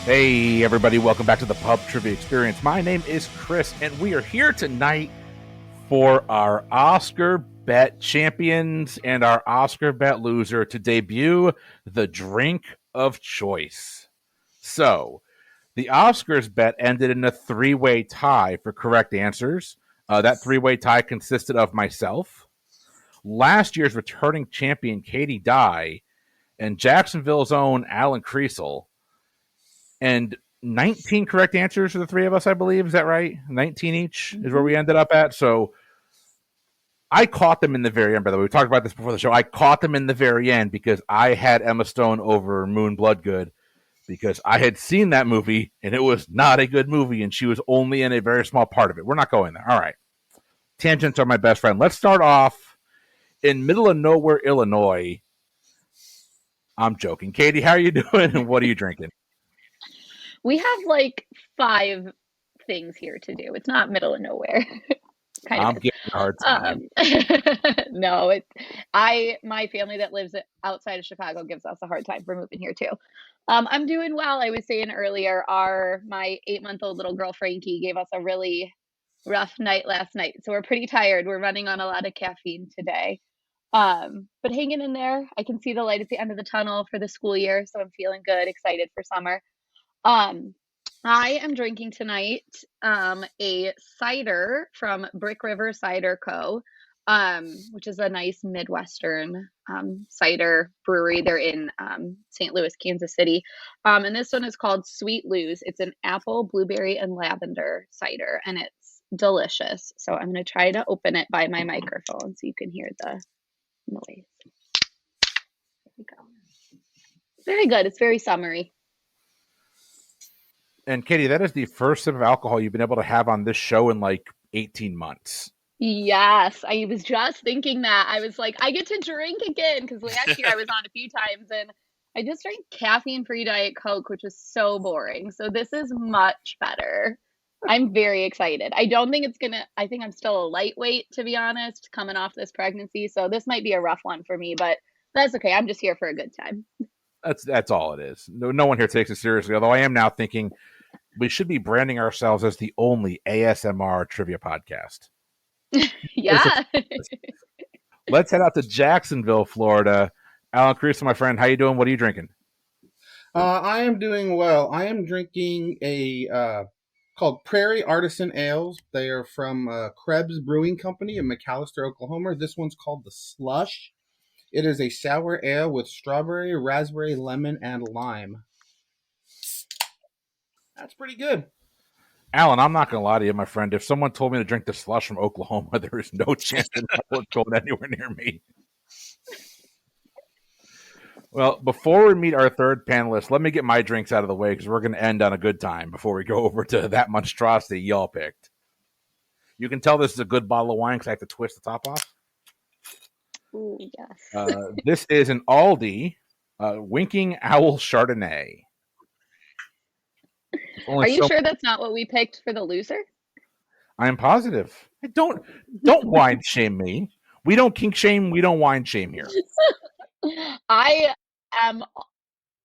Hey, everybody, welcome back to the Pub Trivia Experience. My name is Chris, and we are here tonight for our Oscar bet champions and our Oscar bet loser to debut the drink of choice. So, the Oscars bet ended in a three-way tie for correct answers. That three-way tie consisted of myself, last year's returning champion Katie Dye, and Jacksonville's own Alan Creasel. And 19 correct answers for the three of us, I believe. Is that right? 19 each is where we ended up at. So I caught them in the very end, by the way. We talked about this before the show. I caught them in the very end because I had Emma Stone over Moon Bloodgood because I had seen that movie and it was not a good movie and she was only in a very small part of it. We're not going there. All right. Tangents are my best friend. Let's start off in middle of nowhere, Illinois. I'm joking. Katie, how are you doing and what are you drinking? We have like 5 things here to do. It's not middle of nowhere. I'm giving a hard time. No, my family that lives outside of Chicago gives us a hard time for moving here too. I'm doing well. I was saying earlier, my 8-month-old little girl Frankie gave us a really rough night last night, so we're pretty tired. We're running on a lot of caffeine today. But hanging in there. I can see the light at the end of the tunnel for the school year, so I'm feeling good, excited for summer. Um, I am drinking tonight a cider from Brick River Cider Co., which is a nice Midwestern cider brewery. They're in St. Louis, Kansas City. And this one is called Sweet Lou's. It's an apple, blueberry, and lavender cider, and it's delicious. So I'm going to try to open it by my microphone so you can hear the noise. There we go. Very good. It's very summery. And Katie, that is the first sip of alcohol you've been able to have on this show in like 18 months. Yes, I was just thinking that. I was like, I get to drink again because last year I was on a few times and I just drank caffeine-free Diet Coke, which was so boring. So this is much better. I'm very excited. I think I'm still a lightweight, to be honest, coming off this pregnancy. So this might be a rough one for me, but that's okay. I'm just here for a good time. That's all it is. No one here takes it seriously, although I am now thinking we should be branding ourselves as the only ASMR trivia podcast. Yeah. Let's head out to Jacksonville, Florida. Alan Creasel, my friend, how you doing? What are you drinking? I am doing well. I am drinking a called Prairie Artisan Ales. They are from Krebs Brewing Company in McAlester, Oklahoma. This one's called the Slush. It is a sour ale with strawberry, raspberry, lemon, and lime. That's pretty good. Alan, I'm not going to lie to you, my friend. If someone told me to drink the slush from Oklahoma, there is no chance that would go anywhere near me. Well, before we meet our third panelist, let me get my drinks out of the way because we're going to end on a good time before we go over to that monstrosity y'all picked. You can tell this is a good bottle of wine because I have to twist the top off. Ooh, yes. This is an Aldi Winking Owl Chardonnay. Are you sure that's not what we picked for the loser? I am positive. Don't wine shame me. We don't kink shame. We don't wine shame here. I am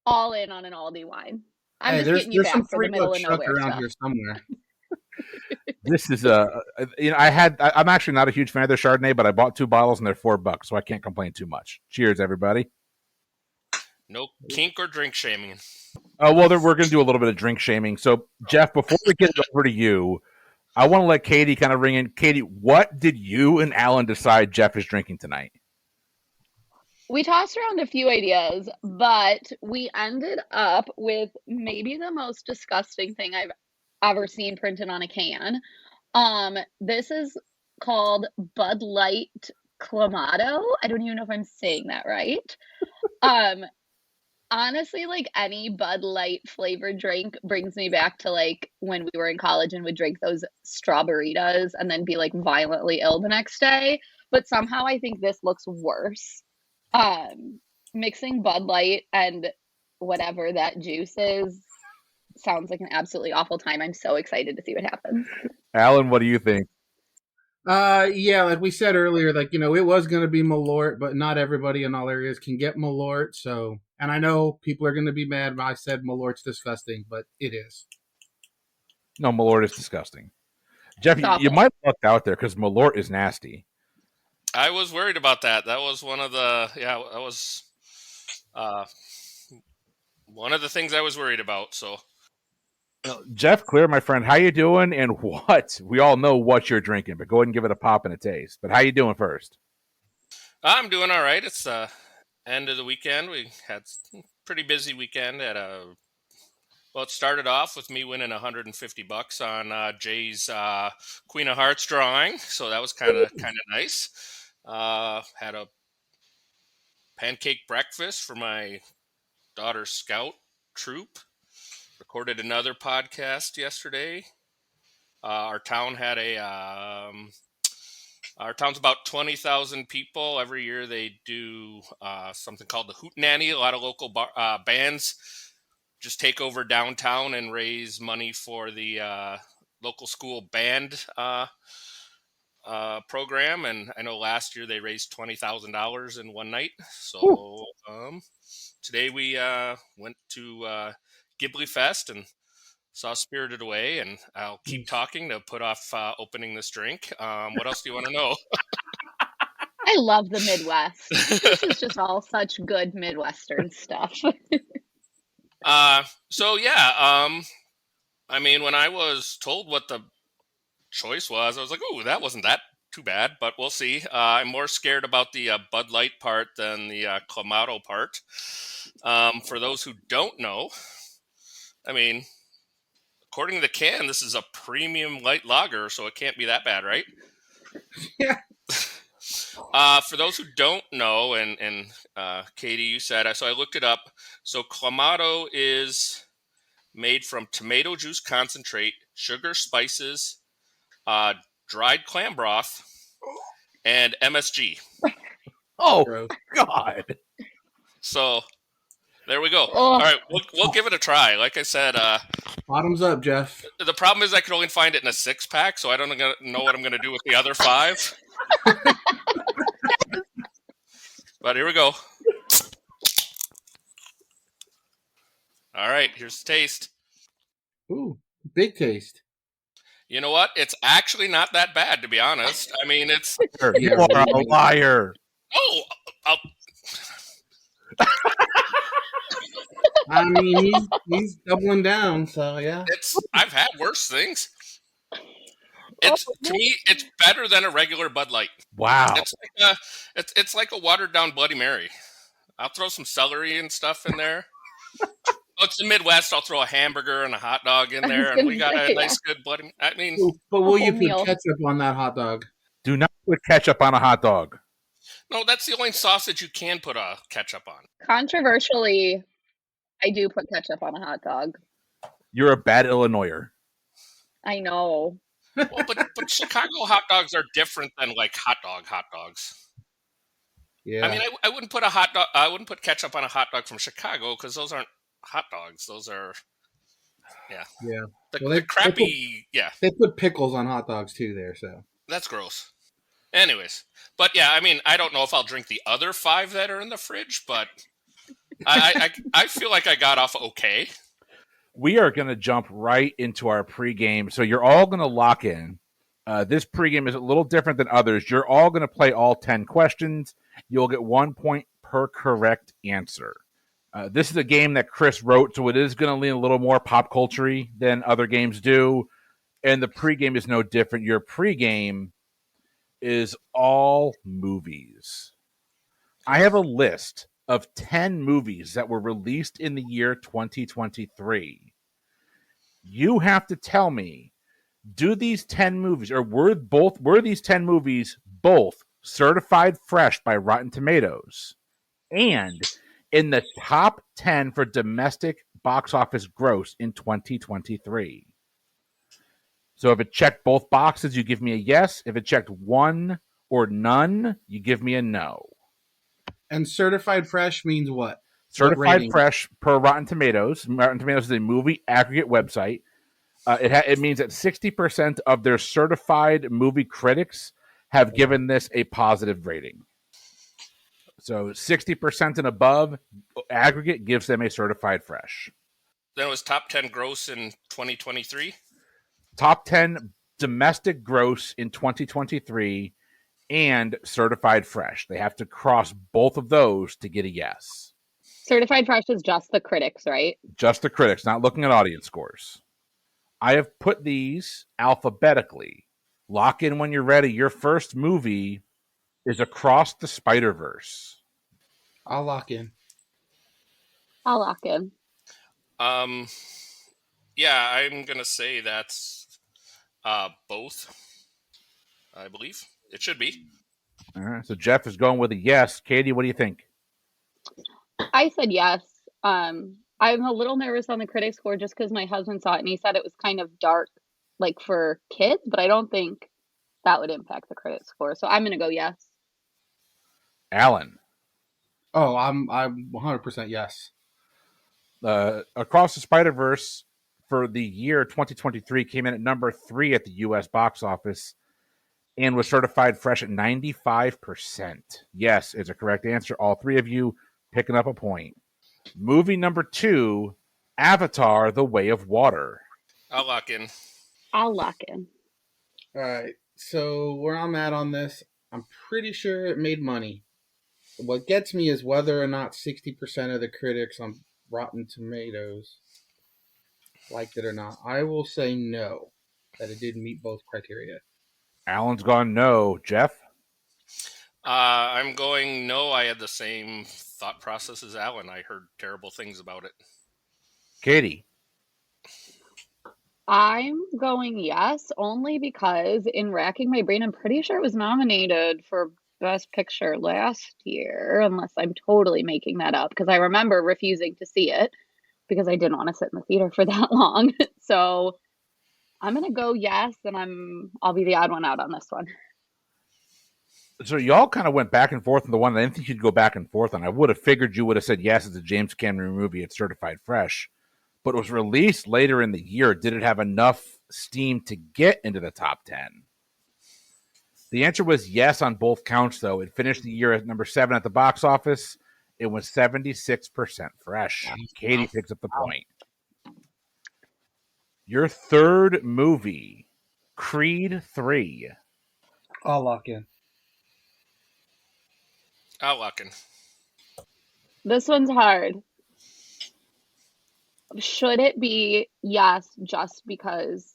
all in on an Aldi wine. I'm just getting you back for the middle of nowhere around here somewhere. This is I'm actually not a huge fan of their Chardonnay, but I bought 2 bottles and they're $4, so I can't complain too much. Cheers, everybody. No kink or drink shaming. Well, we're going to do a little bit of drink shaming. So, Jeff, before we get it over to you, I want to let Katie kind of ring in. Katie, what did you and Alan decide Jeff is drinking tonight? We tossed around a few ideas, but we ended up with maybe the most disgusting thing I've ever seen printed on a can. This is called Bud Light Clamato. I don't even know if I'm saying that right. Honestly, like any Bud Light flavored drink brings me back to like when we were in college and would drink those strawberritas and then be like violently ill the next day. But somehow I think this looks worse. Mixing Bud Light and whatever that juice is sounds like an absolutely awful time. I'm so excited to see what happens. Alan, what do you think? Yeah, like we said earlier, like, it was going to be Malort, but not everybody in all areas can get Malort. So And I know people are going to be mad when I said Malort's disgusting, but it is. No, Malort is disgusting. Jeff, It's you awful. might have lucked out there because Malort is nasty. I was worried about that. That was one of the that was one of the things I was worried about. So Jeff Clear, my friend, how you doing? And what? We all know what you're drinking, but go ahead and give it a pop and a taste. But how you doing first? I'm doing all right. It's end of the weekend. We had a pretty busy weekend at well, it started off with me winning $150 on Jay's Queen of Hearts drawing, so that was kind of nice. Had a pancake breakfast for my daughter's scout troop. Recorded another podcast yesterday. Our town had our town's about 20,000 people. Every year they do something called the Hoot Nanny. A lot of local bands just take over downtown and raise money for the local school band program. And I know last year they raised $20,000 in one night. So today we went to Ghibli Fest and saw Spirited Away, and I'll keep talking to put off opening this drink. What else do you want to know? I love the Midwest. This is just all such good Midwestern stuff. So yeah, I mean, when I was told what the choice was, I was like, "Oh, that wasn't that too bad," but we'll see. I'm more scared about the Bud Light part than the Clamato part. For those who don't know, I mean, according to the can, this is a premium light lager, so it can't be that bad, right? Yeah. For those who don't know, and Katie, you said, so I looked it up. So Clamato is made from tomato juice concentrate, sugar, spices, dried clam broth, and MSG. Oh, Gross. God. So there we go. Oh. All right, we'll give it a try. Like I said, Bottoms up, Jeff. the problem is I could only find it in a 6-pack, so I don't know what I'm going to do with the other 5. But here we go. All right, here's the taste. Ooh, big taste. You know what? It's actually not that bad, to be honest. I mean, it's... You are a liar. Oh, I mean, he's doubling down, so yeah. I've had worse things. To me, it's better than a regular Bud Light. Wow. It's like a watered down Bloody Mary. I'll throw some celery and stuff in there. Oh, it's the Midwest. I'll throw a hamburger and a hot dog in there, and we got a nice, good Bloody. I mean, But will you meal. put ketchup on that hot dog? Do not put ketchup on a hot dog. no, that's the only sausage you can put a ketchup on. Controversially, I do put ketchup on a hot dog. You're a bad Illinoiser. I know. Well, but Chicago hot dogs are different than like hot dogs. Yeah. I mean, I wouldn't put I wouldn't put ketchup on a hot dog from Chicago because those aren't hot dogs. Those are, Yeah. the crappy. They put pickles on hot dogs too there, so. That's gross. Anyways, but yeah, I mean, I don't know if I'll drink the other 5 that are in the fridge, but I feel like I got off okay. We are going to jump right into our pregame. So you're all going to lock in. This pregame is a little different than others. You're all going to play all 10 questions. You'll get 1 point per correct answer. This is a game that Chris wrote, so it is going to lean a little more pop culture-y than other games do. And the pregame is no different. Your pregame is all movies. I have a list of 10 movies that were released in the year 2023. You have to tell me, do these 10 movies, or were these 10 movies both certified fresh by Rotten Tomatoes and in the top 10 for domestic box office gross in 2023? So if it checked both boxes, you give me a yes. If it checked one or none, you give me a no. And certified fresh means what? Certified fresh per Rotten Tomatoes. Rotten Tomatoes is a movie aggregate website. It means that 60% of their certified movie critics have given this a positive rating. So 60% and above aggregate gives them a certified fresh. Then it was top 10 gross in 2023. Top 10 domestic gross in 2023 and certified fresh. They have to cross both of those to get a yes. Certified fresh is just the critics, right? Just the critics, not looking at audience scores. I have put these alphabetically. Lock in when you're ready. Your first movie is Across the Spider-Verse. I'll lock in. I'll lock in. Yeah, I'm gonna say that's both. I believe it should be. All right, so Jeff is going with a yes. Katie, what do you think? I said yes. I'm a little nervous on the critic score just because my husband saw it and he said it was kind of dark, like for kids, but I don't think that would impact the critic score. So I'm gonna go yes. Alan. Oh, I'm 100% yes. Across the Spider-Verse for the year 2023 came in at number 3 at the U.S. box office and was certified fresh at 95%. Yes, is a correct answer. All three of you picking up a point. Movie number 2, Avatar: The Way of Water. I'll lock in. I'll lock in. All right. So where I'm at on this, I'm pretty sure it made money. What gets me is whether or not 60% of the critics on Rotten Tomatoes liked it or not. I will say no, that it didn't meet both criteria. Alan's gone no. Jeff? I'm going no. I had the same thought process as Alan. I heard terrible things about it. Katie? I'm going yes, only because in racking my brain, I'm pretty sure it was nominated for Best Picture last year, unless I'm totally making that up, because I remember refusing to see it because I didn't want to sit in the theater for that long. So I'm gonna go yes, and I'll be the odd one out on this one. So y'all kind of went back and forth on the one I didn't think you'd go back and forth on. I would have figured you would have said yes, it's a James Cameron movie, it's certified fresh. But it was released later in the year. Did it have enough steam to get into the top 10? The answer was yes on both counts, though. It finished the year at number 7 at the box office. It was 76% fresh. Katie picks up the point. Your third movie, Creed 3. I'll lock in. I'll lock in. This one's hard. Should it be yes, just because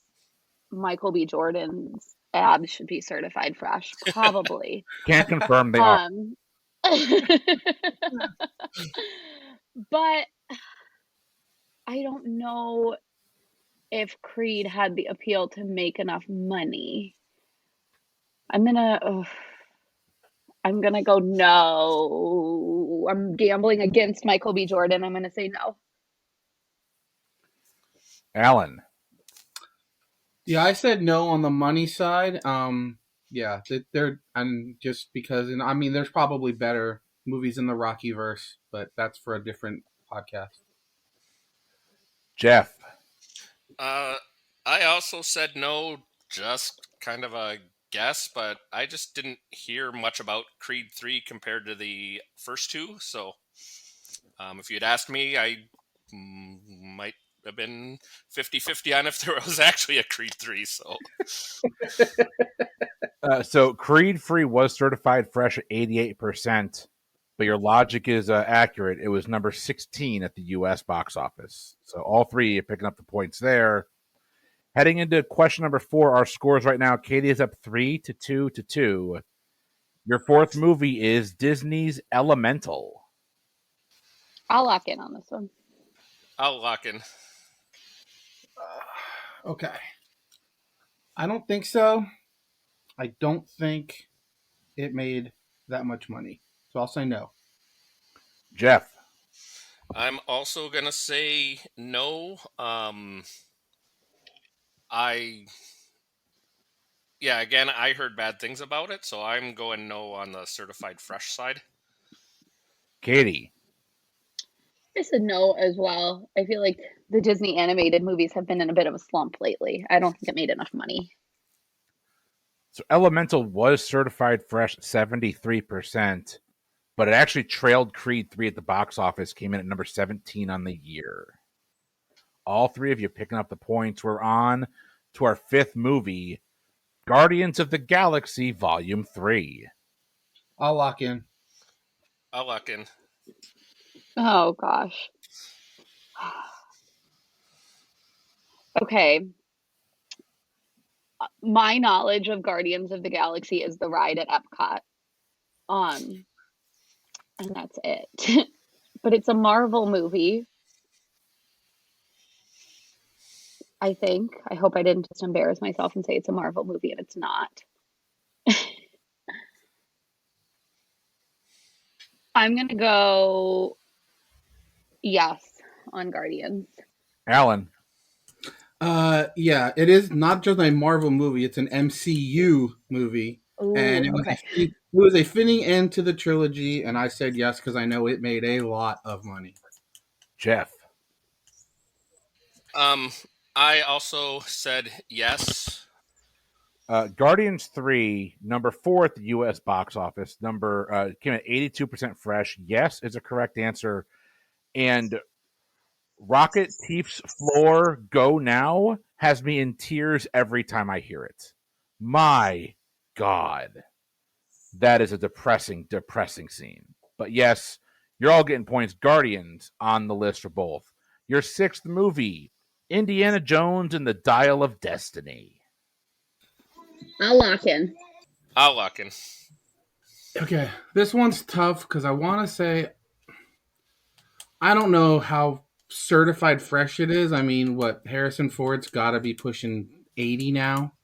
Michael B. Jordan's abs should be certified fresh? Probably. Can't confirm they are. But I don't know if Creed had the appeal to make enough money. I'm gonna go no. I'm gambling against Michael B. Jordan. I'm gonna say no. Alan. Yeah, I said no on the money side. Yeah, they're and just because, and I mean, there's probably better movies in the Rocky verse, but that's for a different podcast. Jeff. I also said no, just kind of a guess, but I just didn't hear much about Creed 3 compared to the first two. So if you'd asked me, I might have been 50-50 on if there was actually a Creed 3. So Creed 3 was certified fresh at 88%, but your logic is accurate. It was number 16 at the U.S. box office. So all three are picking up the points there. Heading into question number 4, our scores right now, Katie is up 3-2. Your fourth movie is Disney's Elemental. I'll lock in on this one. I'll lock in. Okay. I don't think so. I don't think it made that much money. So I'll say no. Jeff. I'm also going to say no. Again, I heard bad things about it, so I'm going no on the certified fresh side. Katie. I said no as well. I feel like the Disney animated movies have been in a bit of a slump lately. I don't think it made enough money. So Elemental was certified fresh 73%, but it actually trailed Creed 3 at the box office, came in at number 17 on the year. All three of you picking up the points. We're on to our fifth movie, Guardians of the Galaxy Volume 3. I'll lock in. I'll lock in. Oh, gosh. Okay. My knowledge of Guardians of the Galaxy is the ride at Epcot. And that's it. But it's a Marvel movie, I think. I hope I didn't just embarrass myself and say it's a Marvel movie and it's not. I'm going to go yes on Guardians. Alan. Yeah, it is not just a Marvel movie; it's an MCU movie, Ooh, and okay. it was a fitting end to the trilogy. And I said yes because I know it made a lot of money. Jeff. I also said yes. Guardians 3, number 4 at the U.S. box office. Came at 82% fresh. Yes is a correct answer. And Rocket Thief's Floor Go Now has me in tears every time I hear it. My God. That is a depressing, depressing scene. But yes, you're all getting points. Guardians on the list for both. Your sixth movie, Indiana Jones and the Dial of Destiny. I'll lock in. I'll lock in. Okay, this one's tough because I want to say I don't know how certified fresh it is. I mean, what Harrison Ford's got to be pushing 80 now.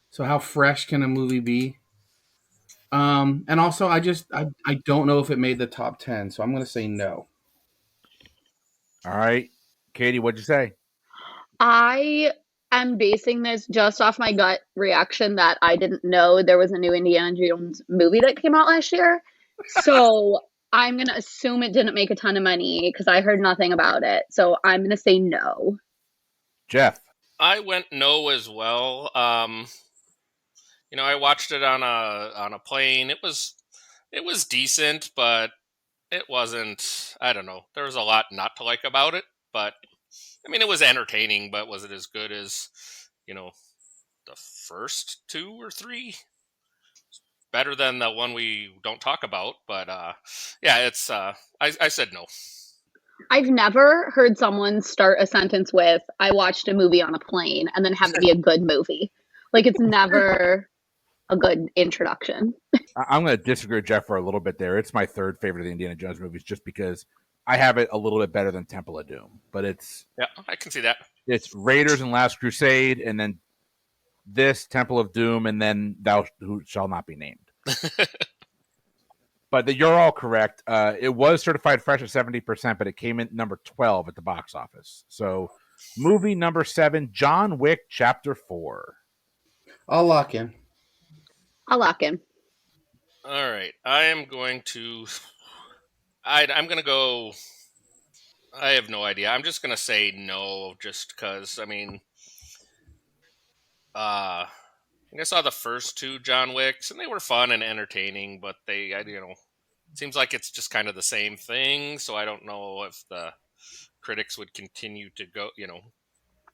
So how fresh can a movie be? And also I don't know if it made the top 10, so I'm going to say no. All right. Katie, what'd you say? I am basing this just off my gut reaction that I didn't know there was a new Indiana Jones movie that came out last year. So I'm going to assume it didn't make a ton of money because I heard nothing about it. So I'm going to say no. Jeff. I went no as well. I watched it on a plane. It was decent, but it wasn't. I don't know. There was a lot not to like about it, but I mean, it was entertaining. But was it as good as the first 2 or 3? Better than the one we don't talk about, but yeah, it's. I said no. I've never heard someone start a sentence with, I watched a movie on a plane, and then have it be a good movie. Like, it's never a good introduction. I'm going to disagree with Jeff for a little bit there. It's my third favorite of the Indiana Jones movies just because I have it a little bit better than Temple of Doom. But Yeah, I can see that. It's Raiders and Last Crusade, and then this Temple of Doom, and then Thou Who Shall Not Be Named. But you're all correct. It was certified fresh at 70%, but it came in number 12 at the box office. So, movie number 7, John Wick Chapter 4. I'll lock in. I'll lock in. All right, I am going to. I'm going to go. I have no idea. I'm just going to say no, just because. I mean, I think I saw the first 2 John Wicks, and they were fun and entertaining, but it seems like it's just kind of the same thing. So I don't know if the critics would continue to go.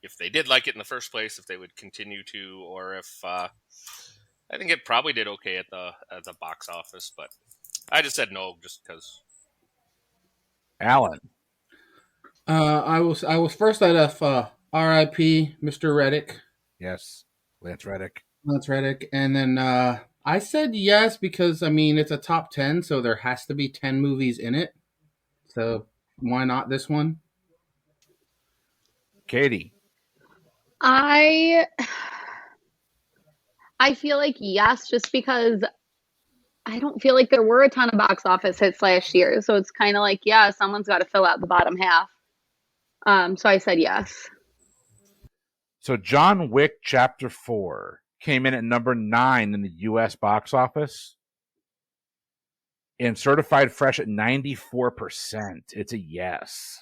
If they did like it in the first place, if they would continue to, or if I think it probably did okay at the box office, but I just said no just because. Alan. I was first at R.I.P. Mr. Reddick. Yes, Lance Reddick. Lance Reddick, and then I said yes because I mean it's a top 10, so there has to be 10 movies in it. So why not this one? Katie. I feel like yes, just because I don't feel like there were a ton of box office hits last year. So it's kind of like, yeah, someone's got to fill out the bottom half. So I said yes. So John Wick Chapter 4 came in at number 9 in the U.S. box office and certified fresh at 94%. It's a yes.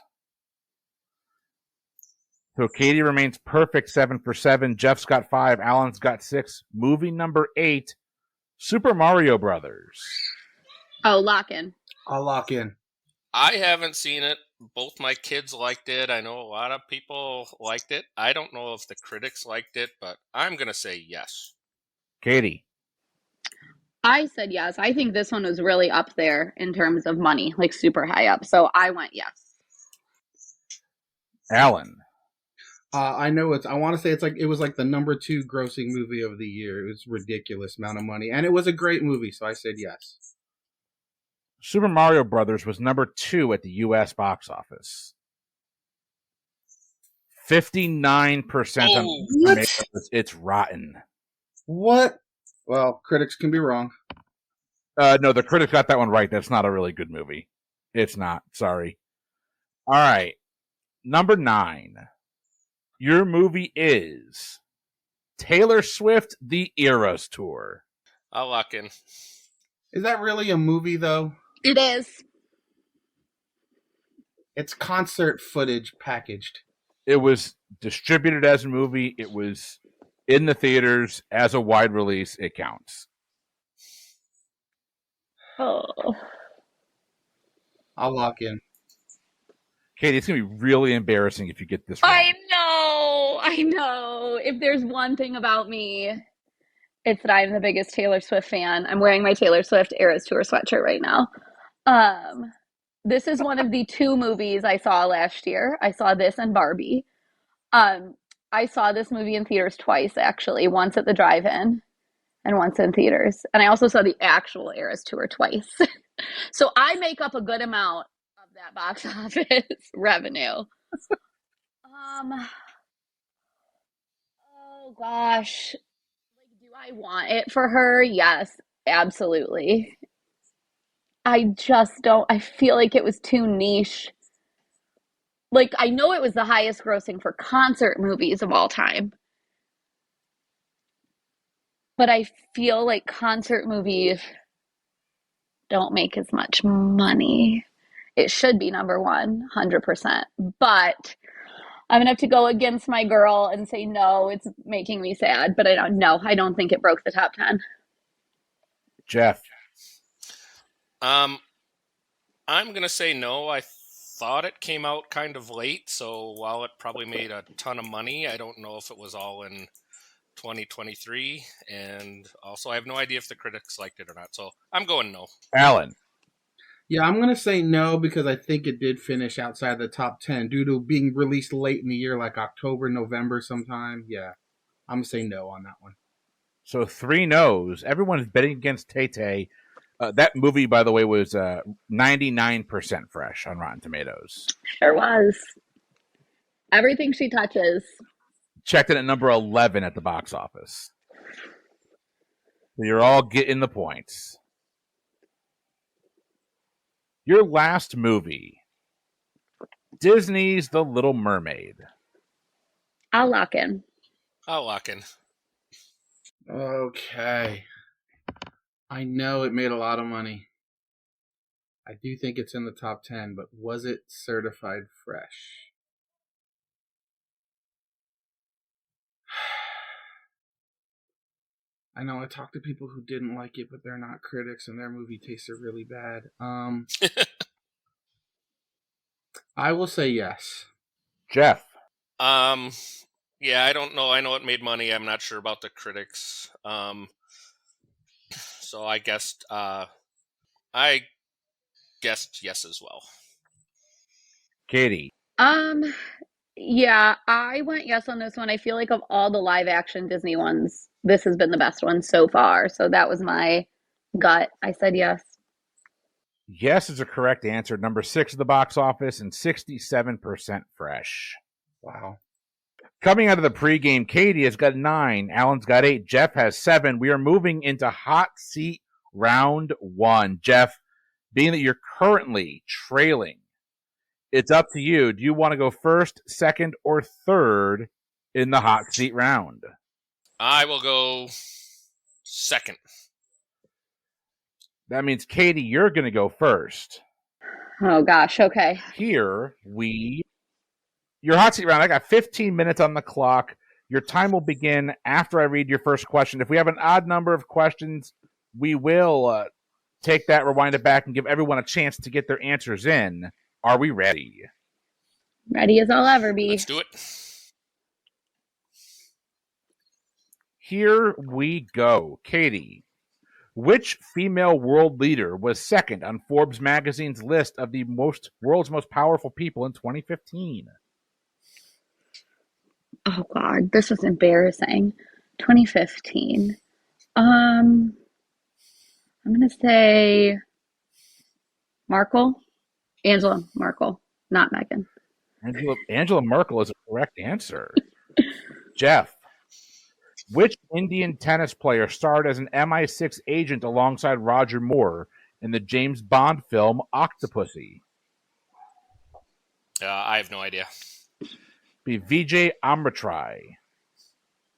So Katie remains perfect, 7 for 7. Jeff's got 5. Alan's got 6. Movie number 8, Super Mario Brothers. Oh, lock in. I'll lock in. I haven't seen it. Both my kids liked it. I know a lot of people liked it. I don't know if the critics liked it, but I'm going to say yes. Katie. I said yes. I think this one was really up there in terms of money, like super high up. So I went yes. Alan. I know I want to say it was like the number 2 grossing movie of the year. It was a ridiculous amount of money, and it was a great movie, so I said yes. Super Mario Brothers was number 2 at the U.S. box office. 59% on tomatoes. It's rotten. What? Well, critics can be wrong. No, the critics got that one right. That's not a really good movie. It's not. Sorry. All right. Number 9. Your movie is Taylor Swift, The Eras Tour. I'll lock in. Is that really a movie, though? It is. It's concert footage packaged. It was distributed as a movie. It was in the theaters as a wide release. It counts. Oh. I'll lock in. Katie, it's going to be really embarrassing if you get this wrong. I know. If there's one thing about me, it's that I'm the biggest Taylor Swift fan. I'm wearing my Taylor Swift Eras Tour sweatshirt right now. This is one of the 2 movies I saw last year. I saw this and Barbie. I saw this movie in theaters twice, actually. Once at the drive-in and once in theaters. And I also saw the actual Eras Tour twice. So I make up a good amount of that box office revenue. Oh gosh. Like, do I want it for her? Yes, absolutely. I just don't. I feel like it was too niche. Like, I know it was the highest grossing for concert movies of all time. But I feel like concert movies don't make as much money. It should be number 1, 100%. But I'm going to have to go against my girl and say no, it's making me sad. But I don't think it broke the top 10. Jeff. I'm going to say no. I thought it came out kind of late, so while it probably made a ton of money, I don't know if it was all in 2023, and also I have no idea if the critics liked it or not, so I'm going no. Alan. Yeah, I'm going to say no because I think it did finish outside the top 10 due to being released late in the year, like October, November sometime. Yeah, I'm going to say no on that one. So 3 no's. Everyone is betting against Tay-Tay. That movie, by the way, was 99% fresh on Rotten Tomatoes. Sure was. Everything she touches. Checked in at number 11 at the box office. So you're all getting the points. Your last movie, Disney's The Little Mermaid. I'll lock in. I'll lock in. Okay. I know it made a lot of money. I do think it's in the top 10, but was it certified fresh? I know I talked to people who didn't like it, but they're not critics and their movie tastes are really bad. I will say yes. Jeff. Yeah, I don't know. I know it made money. I'm not sure about the critics. So I guessed yes as well. Katie. Yeah, I went yes on this one. I feel like of all the live action Disney ones, this has been the best one so far. So that was my gut. I said yes. Yes is a correct answer. Number 6 at the box office and 67% fresh. Wow. Coming out of the pregame, Katie has got 9. Alan's got 8. Jeff has 7. We are moving into hot seat round 1. Jeff, being that you're currently trailing, it's up to you. Do you want to go first, second, or third in the hot seat round? I will go second. That means, Katie, you're going to go first. Oh, gosh. Okay. Your hot seat round, I got 15 minutes on the clock. Your time will begin after I read your first question. If we have an odd number of questions, we will take that, rewind it back, and give everyone a chance to get their answers in. Are we ready? Ready as I'll ever be. Let's do it. Here we go. Katie, which female world leader was second on Forbes magazine's list of the world's most powerful people in 2015? Oh God, this was embarrassing. 2015. I'm gonna say Angela Merkel, not Megan. Angela Merkel is a correct answer. Jeff, which Indian tennis player starred as an MI6 agent alongside Roger Moore in the James Bond film Octopussy? I have no idea. Be Vijay Amritrai.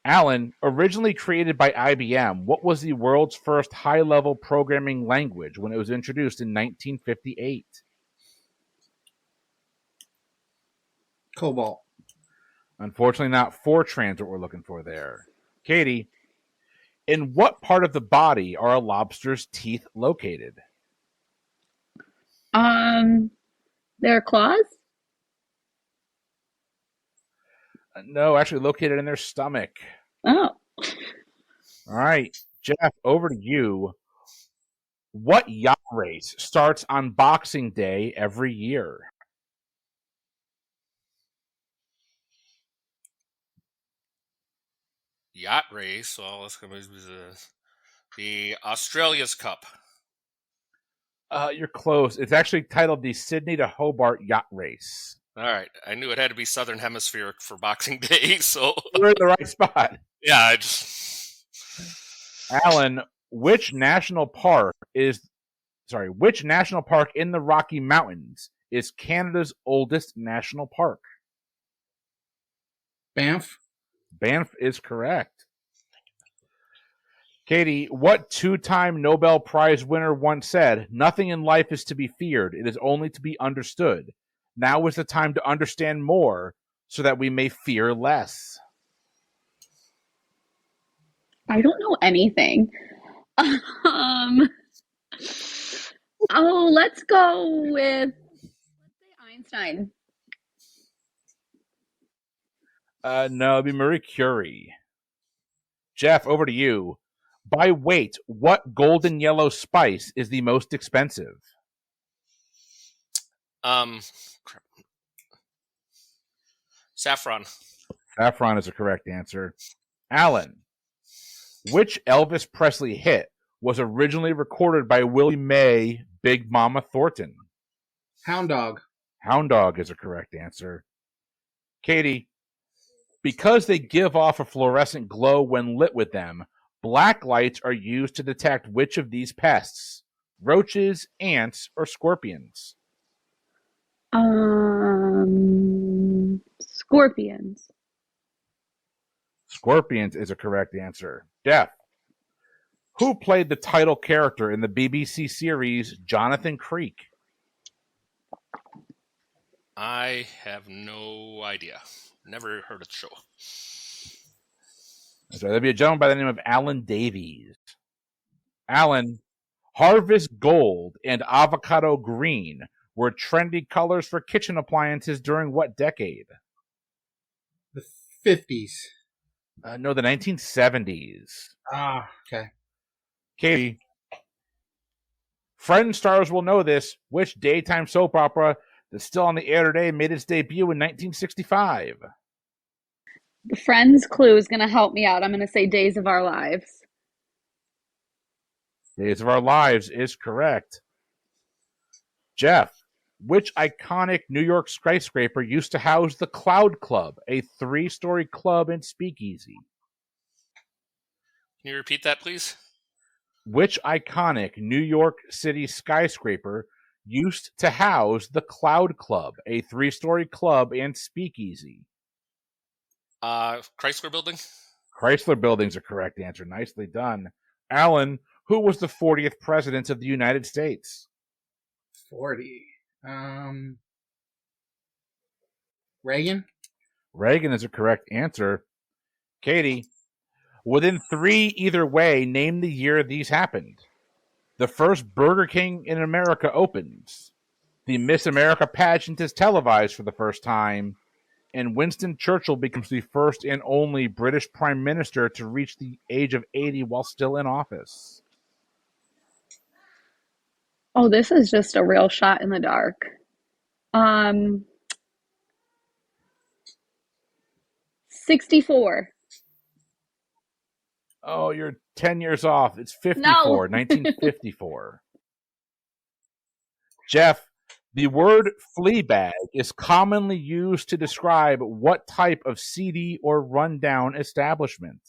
Alan, originally created by IBM, what was the world's first high-level programming language when it was introduced in 1958? Cobalt. Unfortunately, not Fortran's what we're looking for there. Katie, in what part of the body are a lobster's teeth located? Their claws? No, actually located in their stomach. Oh. All right, Jeff, over to you. What yacht race starts on Boxing Day every year? Yacht race. Well, let's go with the Australia's Cup. You're close. It's actually titled the Sydney to Hobart Yacht Race. All right. I knew it had to be Southern Hemisphere for Boxing Day, so You're in the right spot. yeah. Alan, which national park in the Rocky Mountains is Canada's oldest national park? Banff. Banff is correct. Katie, what two-time Nobel Prize winner once said, "Nothing in life is to be feared, it is only to be understood. Now is the time to understand more so that we may fear less"? I don't know anything. Let's go with Einstein. No, it'd be Marie Curie. Jeff, over to you. By weight, what golden yellow spice is the most expensive? Saffron. Saffron is a correct answer. Alan, which Elvis Presley hit was originally recorded by Willie Mae Big Mama Thornton? Hound Dog. Hound Dog is a correct answer. Katie, because they give off a fluorescent glow when lit with them, black lights are used to detect which of these pests? Roaches, ants, or scorpions? Scorpions. Scorpions is a correct answer. Jeff, who played the title character in the BBC series Jonathan Creek? I have no idea. Never heard of the show. So there'd be a gentleman by the name of Alan Davies. Alan, Harvest Gold and Avocado Green were trendy colors for kitchen appliances during what decade? The 50s. No, the 1970s. Ah, okay. Katie, Friends stars will know this. Which daytime soap opera that's still on the air today made its debut in 1965? The Friends clue is going to help me out. I'm going to say Days of Our Lives. Days of Our Lives is correct. Jeff, which iconic New York skyscraper used to house the Cloud Club, a 3-story club and speakeasy? Can you repeat that, please? Which iconic New York City skyscraper used to house the Cloud Club, a 3-story club and speakeasy? Chrysler Building? Chrysler Building's a correct answer. Nicely done. Alan, who was the 40th president of the United States? 40. Reagan? Reagan is a correct answer. Katie, within 3 either way, name the year these happened. The first Burger King in America opens. The Miss America pageant is televised for the first time. And Winston Churchill becomes the first and only British Prime Minister to reach the age of 80 while still in office. Oh, this is just a real shot in the dark. 64. Oh, you're 10 years off. It's 54, No. 1954. Jeff, the word flea bag is commonly used to describe what type of seedy or rundown establishment?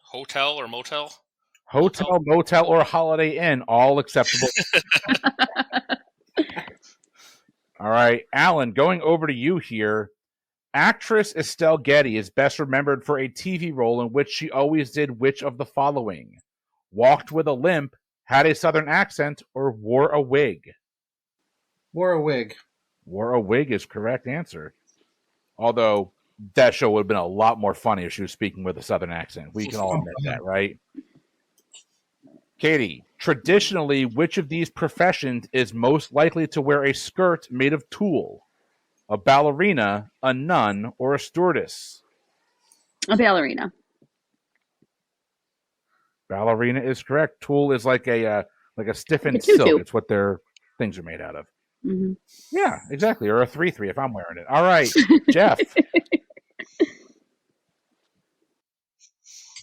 Hotel or motel? Hotel, motel, or Holiday Inn, all acceptable. All right, Alan, going over to you here. Actress Estelle Getty is best remembered for a TV role in which she always did which of the following? Walked with a limp, had a southern accent, or wore a wig? Wore a wig. Wore a wig is correct answer. Although that show would have been a lot more funny if she was speaking with a southern accent. We can all admit that, right? Katie, traditionally, which of these professions is most likely to wear a skirt made of tulle? A ballerina, a nun, or a stewardess? A ballerina. Ballerina is correct. Tulle is like a stiffened Like a tutu. silk. It's what their things are made out of. Mm-hmm. Yeah, exactly. Or a 3-3 if I'm wearing it. All right, Jeff.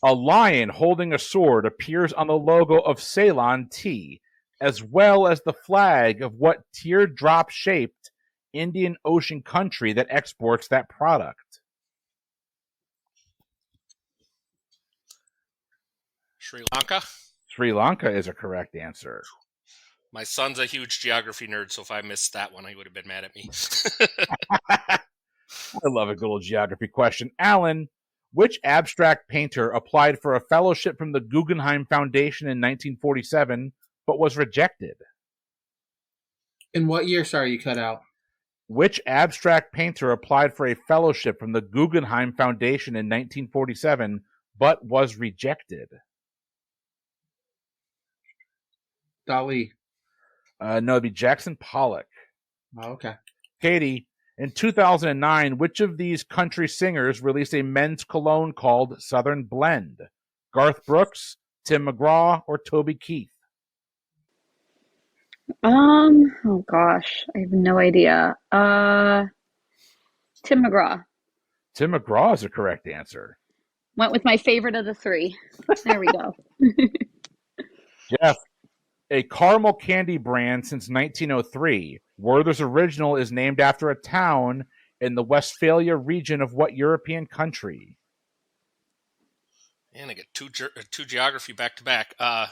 A lion holding a sword appears on the logo of Ceylon tea, as well as the flag of what teardrop-shaped Indian Ocean country that exports that product? Sri Lanka? Sri Lanka is a correct answer. My son's a huge geography nerd, so if I missed that one, he would have been mad at me. I love a good old geography question. Alan, which abstract painter applied for a fellowship from the Guggenheim Foundation in 1947 but was rejected? In what year? Sorry, you cut out. Which abstract painter applied for a fellowship from the Guggenheim Foundation in 1947 but was rejected? Dali. No, it'd be Jackson Pollock. Oh, okay. Katie, in 2009, which of these country singers released a men's cologne called Southern Blend? Garth Brooks, Tim McGraw, or Toby Keith? Oh gosh, I have no idea. Tim McGraw. Tim McGraw is the correct answer. Went with my favorite of the three. There we go. Jeff, a caramel candy brand since 1903, Werther's Original is named after a town in the Westphalia region of what European country? And I get two geography back to back. That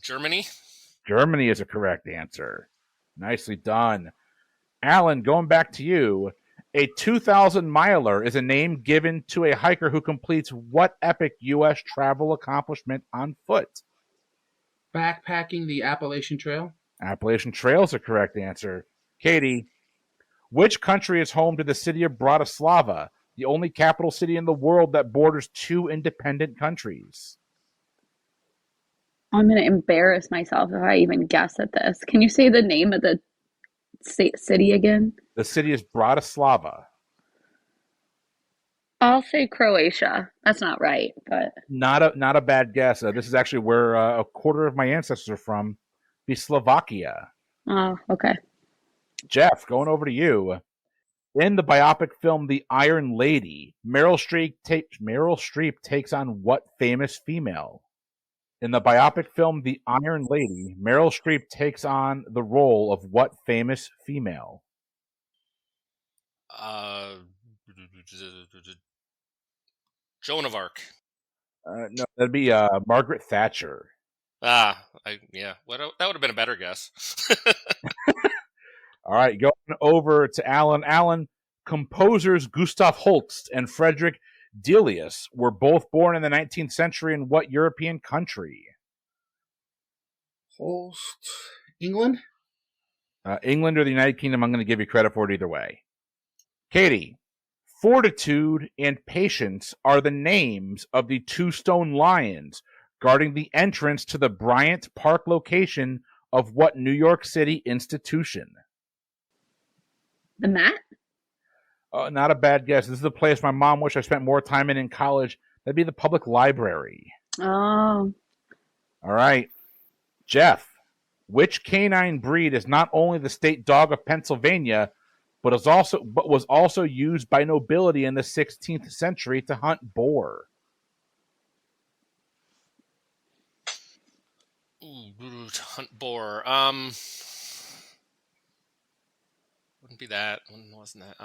Germany? Germany is a correct answer. Nicely done. Alan, going back to you, a 2,000 miler is a name given to a hiker who completes what epic U.S. travel accomplishment on foot? Backpacking the Appalachian Trail. Appalachian Trail is a correct answer. Katie, which country is home to the city of Bratislava, the only capital city in the world that borders two independent countries? I'm going to embarrass myself if I even guess at this. Can you say the name of the city again? The city is Bratislava. I'll say Croatia. That's not right, but Not a bad guess. This is actually where a quarter of my ancestors are from, be Slovakia. oh, okay. Jeff, going over to you. In the biopic film The Iron Lady, Meryl Streep takes on what famous female? In the biopic film The Iron Lady, Meryl Streep takes on the role of what famous female? Joan of Arc. No, that'd be Margaret Thatcher. Yeah. That would have been a better guess. All right, going over to Alan. Alan, composers Gustav Holst and Frederick Delius were both born in the 19th century in what European country? Holst. England? England or the United Kingdom, I'm going to give you credit for it either way. Katie, Fortitude and Patience are the names of the two stone lions guarding the entrance to the Bryant Park location of what New York City institution? The Met? Not a bad guess. This is a place my mom wished I spent more time in college. That'd be the public library. Oh. All right. Jeff, which canine breed is not only the state dog of Pennsylvania, but was also used by nobility in the 16th century to hunt boar? Ooh, to hunt boar. Wouldn't be that. Wasn't that?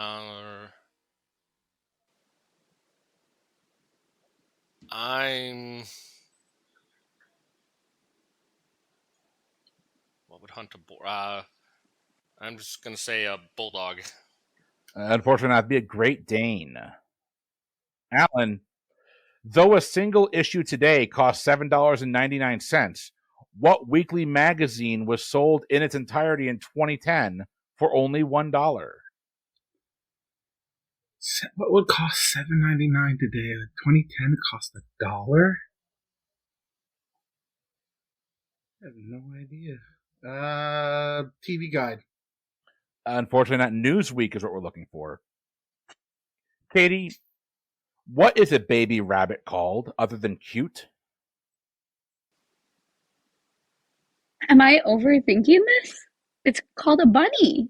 What would hunt a boar? I'm just gonna say a bulldog. Unfortunately, that'd be a Great Dane. Alan, though a single issue today costs $7.99, what weekly magazine was sold in its entirety in 2010 for only $1? What would cost $7.99 today? In 2010, it cost $1. I have no idea. TV Guide. Unfortunately, not Newsweek is what we're looking for. Katie, what is a baby rabbit called other than cute? Am I overthinking this? It's called a bunny.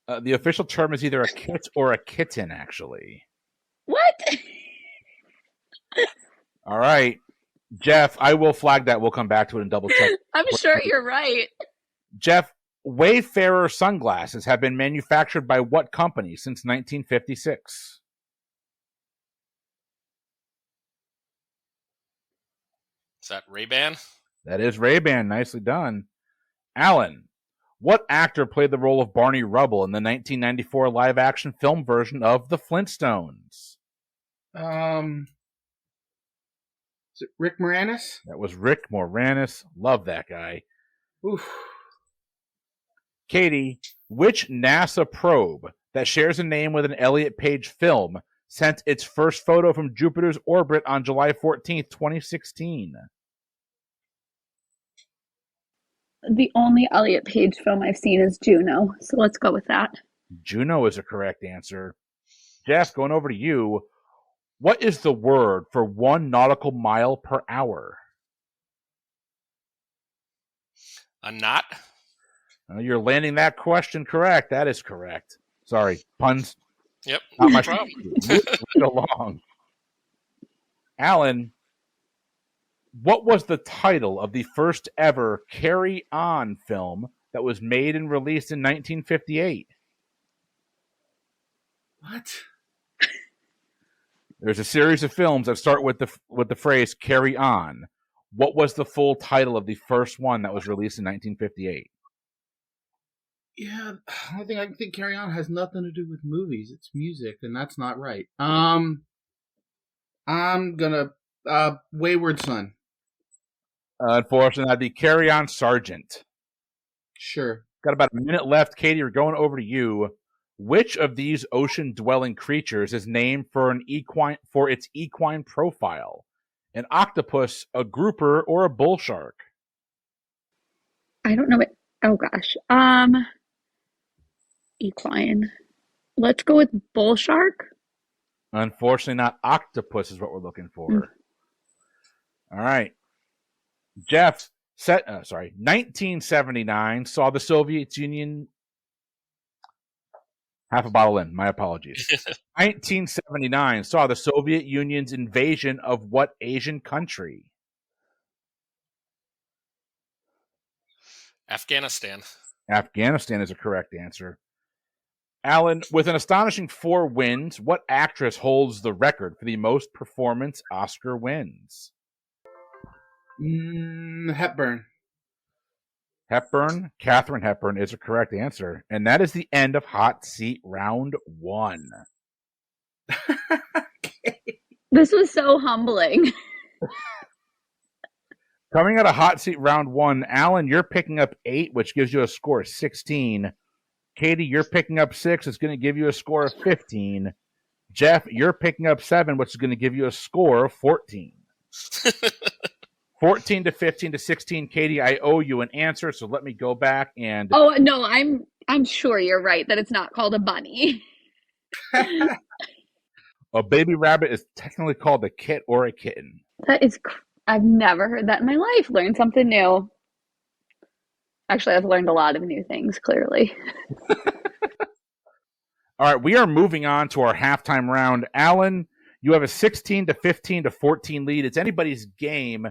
The official term is either a kit or a kitten, actually. What? All right. Jeff, I will flag that. We'll come back to it and double check. I'm sure you're right. Jeff, Wayfarer sunglasses have been manufactured by what company since 1956? Is that Ray-Ban? That is Ray-Ban. Nicely done. Alan, what actor played the role of Barney Rubble in the 1994 live-action film version of The Flintstones? Is it Rick Moranis? That was Rick Moranis. Love that guy. Oof. Katie, which NASA probe that shares a name with an Elliott Page film sent its first photo from Jupiter's orbit on July 14th, 2016? The only Elliott Page film I've seen is Juno, so let's go with that. Juno is a correct answer. Jeff, going over to you. What is the word for 1 nautical mile per hour? A knot? You're landing that question correct. That is correct. Sorry, puns. Yep. Not my problem. Move along. Alan, what was the title of the first ever Carry On film that was made and released in 1958? What? There's a series of films that start with the phrase "Carry On." What was the full title of the first one that was released in 1958? Yeah, the only thing I can think Carry On has nothing to do with movies. It's music, and that's not right. I'm gonna Wayward Son. Unfortunately, that'd be Carry On, Sergeant. Sure. Got about a minute left. Katie, we're going over to you. Which of these ocean-dwelling creatures is named for its equine profile? An octopus, a grouper, or a bull shark? I don't know it. Oh gosh. Equine. Let's go with bull shark. Unfortunately, not octopus is what we're looking for. All right. Jeff, 1979 saw the Soviet Union... Half a bottle in. My apologies. 1979 saw the Soviet Union's invasion of what Asian country? Afghanistan. Afghanistan is a correct answer. Alan, with an astonishing 4 wins, what actress holds the record for the most performance Oscar wins? Hepburn. Hepburn, Katharine Hepburn is a correct answer. And that is the end of Hot Seat Round 1. Okay. This was so humbling. Coming out of Hot Seat Round 1, Alan, you're picking up 8, which gives you a score of 16. Katie, you're picking up 6. It's going to give you a score of 15. Jeff, you're picking up 7, which is going to give you a score of 14. 14 to 15 to 16. Katie, I owe you an answer, so let me go back and... Oh, no, I'm sure you're right that it's not called a bunny. A baby rabbit is technically called a kit or a kitten. I've never heard that in my life. Learned something new. Actually, I've learned a lot of new things, clearly. All right, we are moving on to our halftime round. Alan, you have a 16 to 15 to 14 lead. It's anybody's game.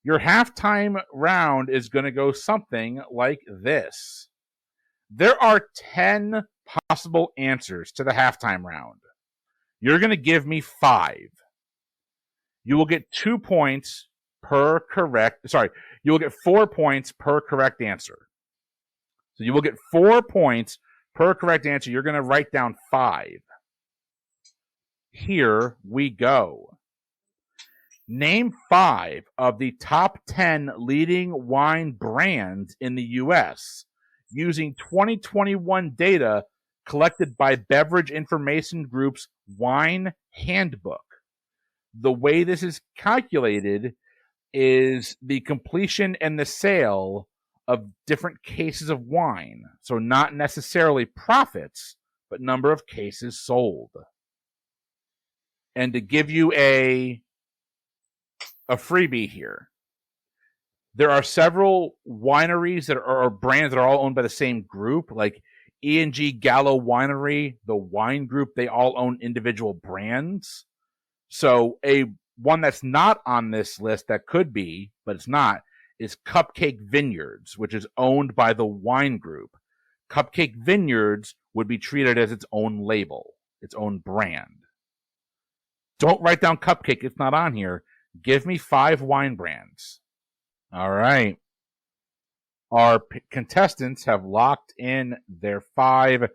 Your halftime round is going to go something like this. There are 10 possible answers to the halftime round. You're going to give me 5. You will get 2 points per correct. Sorry, you will get 4 points per correct answer. So you will get 4 points per correct answer. You're going to write down 5. Here we go. Name 5 of the top 10 leading wine brands in the U.S. using 2021 data collected by Beverage Information Group's Wine Handbook. The way this is calculated is the completion and the sale of different cases of wine. So not necessarily profits, but number of cases sold. And to give you a freebie here, there are several wineries that are brands that are all owned by the same group, like E&G Gallo Winery, the wine group, they all own individual brands. So one that's not on this list that could be, but it's not, is Cupcake Vineyards, which is owned by the wine group. Cupcake Vineyards would be treated as its own label, its own brand. Don't write down Cupcake, it's not on here. Give me 5 wine brands. All right. Our contestants have locked in their 5.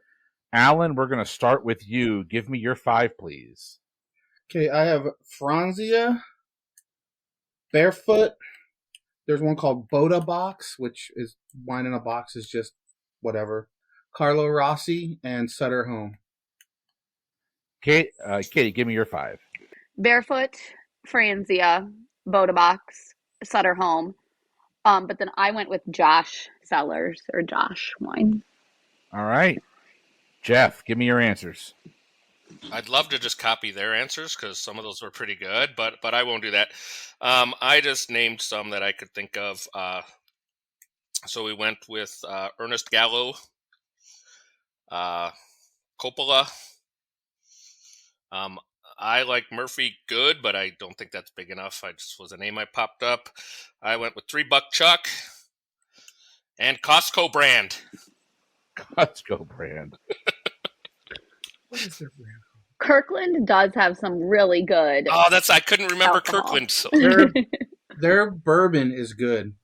Alan, we're going to start with you. Give me your 5, please. Okay, I have Franzia, Barefoot. There's one called Boda Box, which is wine in a box, is just whatever. Carlo Rossi and Sutter Home. Katie, give me your 5. Barefoot, Franzia, Boda Box, Sutter Home. But then I went with Josh Cellars or Josh Wine. All right. Jeff, give me your answers. I'd love to just copy their answers because some of those were pretty good, but I won't do that. I just named some that I could think of. So we went with Ernest Gallo, Coppola. I like Murphy Good, but I don't think that's big enough. I just was a name I popped up. I went with $3 Chuck and Costco brand. Costco brand. What is their brand? Kirkland does have some really good. Oh, I couldn't remember alcohol. Kirkland. So. Their bourbon is good.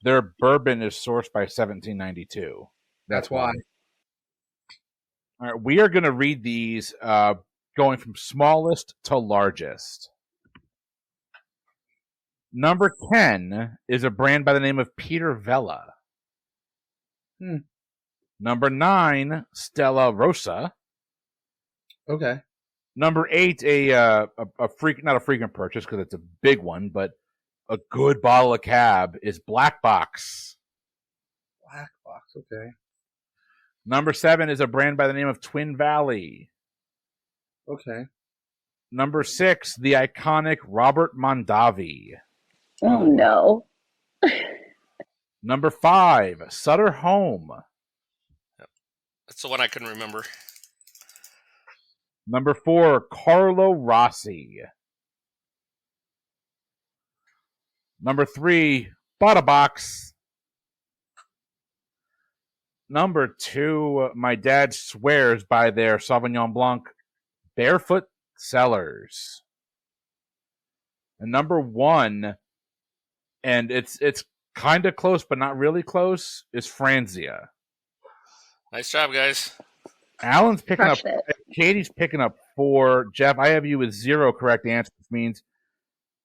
Their bourbon is sourced by 1792. That's why. All right, we are going to read these going from smallest to largest. Number 10 is a brand by the name of Peter Vella. Number 9, Stella Rosa. Okay. Number 8, not a frequent purchase because it's a big one, but a good bottle of Cab is Black Box. Black Box, okay. Number 7 is a brand by the name of Twin Valley. Okay. Number 6, the iconic Robert Mondavi. Oh, no. Number 5, Sutter Home. That's the one I couldn't remember. Number 4, Carlo Rossi. Number 3, Boda Box. Number 2, my dad swears by their Sauvignon Blanc, Barefoot Cellars. And number 1, and it's kind of close but not really close, is Franzia. Nice job, guys. Alan's picking Crushed up. it. Katie's picking up 4. Jeff, I have you with 0 correct answers, which means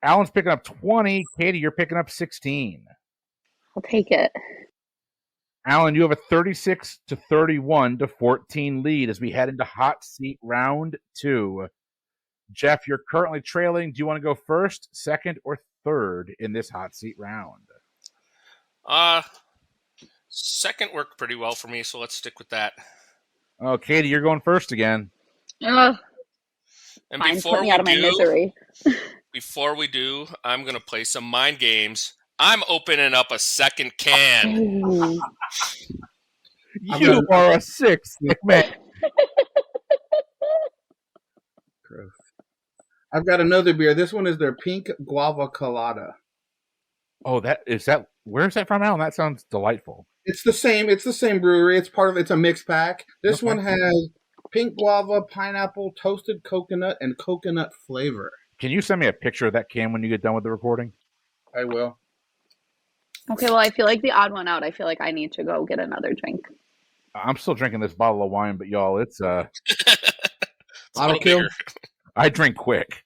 Alan's picking up 20. Katie, you're picking up 16. I'll take it. Alan, you have a 36-31-14 lead as we head into hot seat round 2. Jeff, you're currently trailing. Do you want to go first, second, or third in this hot seat round? Second worked pretty well for me, so let's stick with that. Oh, Katie, you're going first again. Ugh, And fine, put me out of my misery. Before we do, I'm going to play some mind games. I'm opening up a second can. Ooh. You are a sick man. Gross. I've got another beer. This one is their pink guava colada. Oh, where's that from, Alan? That sounds delightful. It's the same brewery. It's a mixed pack. This one has pink guava, pineapple, toasted coconut, and coconut flavor. Can you send me a picture of that can when you get done with the recording? I will. Okay, well, I feel like the odd one out. I feel like I need to go get another drink. I'm still drinking this bottle of wine, but y'all, it's Auto kill. I drink quick.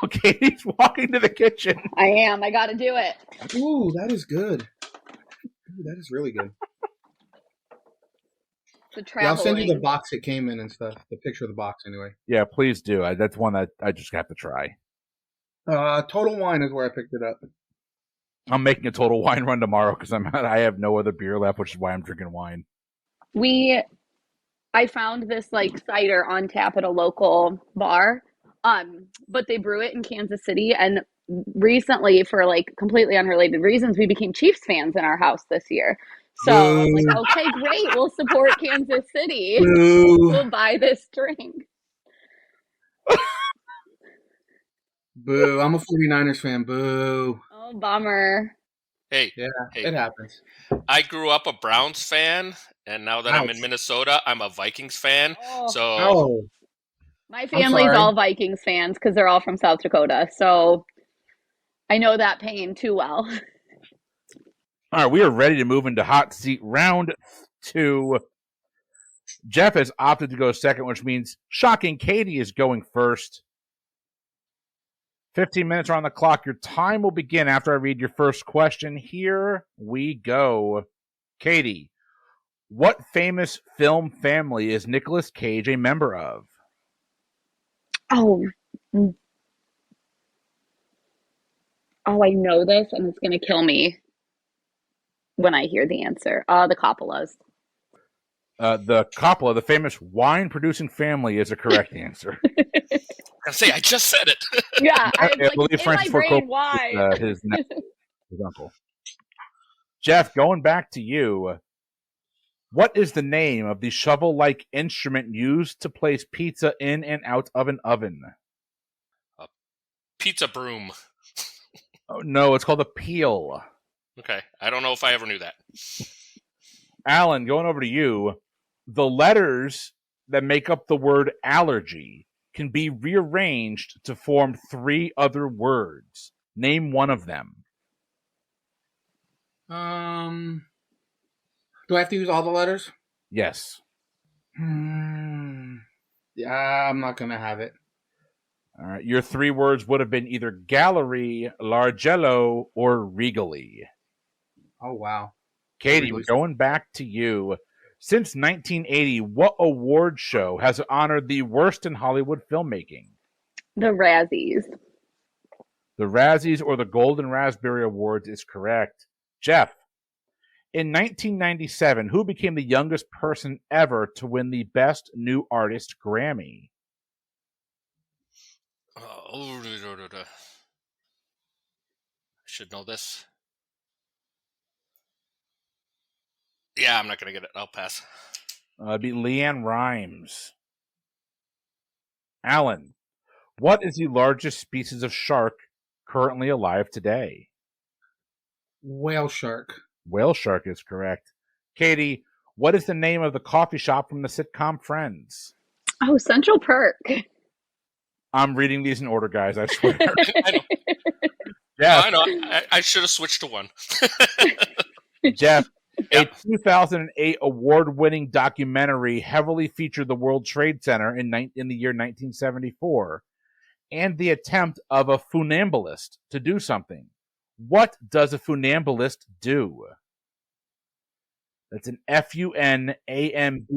Okay, he's walking to the kitchen. I am. I got to do it. Ooh, that is good. Ooh, that is really good. Yeah, I'll send you the box it came in and stuff. The picture of the box, anyway. Yeah, please do. That's one that I just have to try. Total Wine is where I picked it up. I'm making a Total Wine run tomorrow because I have no other beer left, which is why I'm drinking wine. I found this cider on tap at a local bar, but they brew it in Kansas City. And recently, for completely unrelated reasons, we became Chiefs fans in our house this year. So I'm like, okay, great, we'll support Kansas City. We'll buy this drink. Boo! I'm a 49ers fan. Boo! Oh, bummer. Hey, it happens. I grew up a Browns fan, and now that I'm in Minnesota, I'm a Vikings fan. My family's all Vikings fans because they're all from South Dakota. So I know that pain too well. All right, we are ready to move into hot seat round 2. Jeff has opted to go second, which means shocking Katie is going first. 15 minutes are on the clock. Your time will begin after I read your first question. Here we go. Katie, what famous film family is Nicolas Cage a member of? Oh, I know this, and it's going to kill me when I hear the answer. The Coppolas. The Coppola, the famous wine-producing family, is a correct answer. I just said it. Yeah, I believe in Francis my brain, Ford why? His uncle. Jeff, going back to you, what is the name of the shovel-like instrument used to place pizza in and out of an oven? A pizza broom. Oh, no, it's called a peel. Okay, I don't know if I ever knew that. Alan, going over to you, the letters that make up the word allergy can be rearranged to form 3 other words. Name one of them. Do I have to use all the letters? Yes. Yeah, I'm not going to have it. All right. Your 3 words would have been either gallery, largello, or regally. Oh, wow. Katie, we're going back to you. Since 1980, what award show has honored the worst in Hollywood filmmaking? The Razzies. The Razzies or the Golden Raspberry Awards is correct. Jeff, in 1997, who became the youngest person ever to win the Best New Artist Grammy? I should know this. Yeah, I'm not going to get it. I'll pass. It'd be Leanne Rimes. Alan, what is the largest species of shark currently alive today? Whale shark. Whale shark is correct. Katie, what is the name of the coffee shop from the sitcom Friends? Oh, Central Perk. I'm reading these in order, guys, I swear. Jeff, I know. I should have switched to one. Jeff, a 2008 award-winning documentary heavily featured the World Trade Center in the year 1974 and the attempt of a funambulist to do something. What does a funambulist do? It's an Funambulist.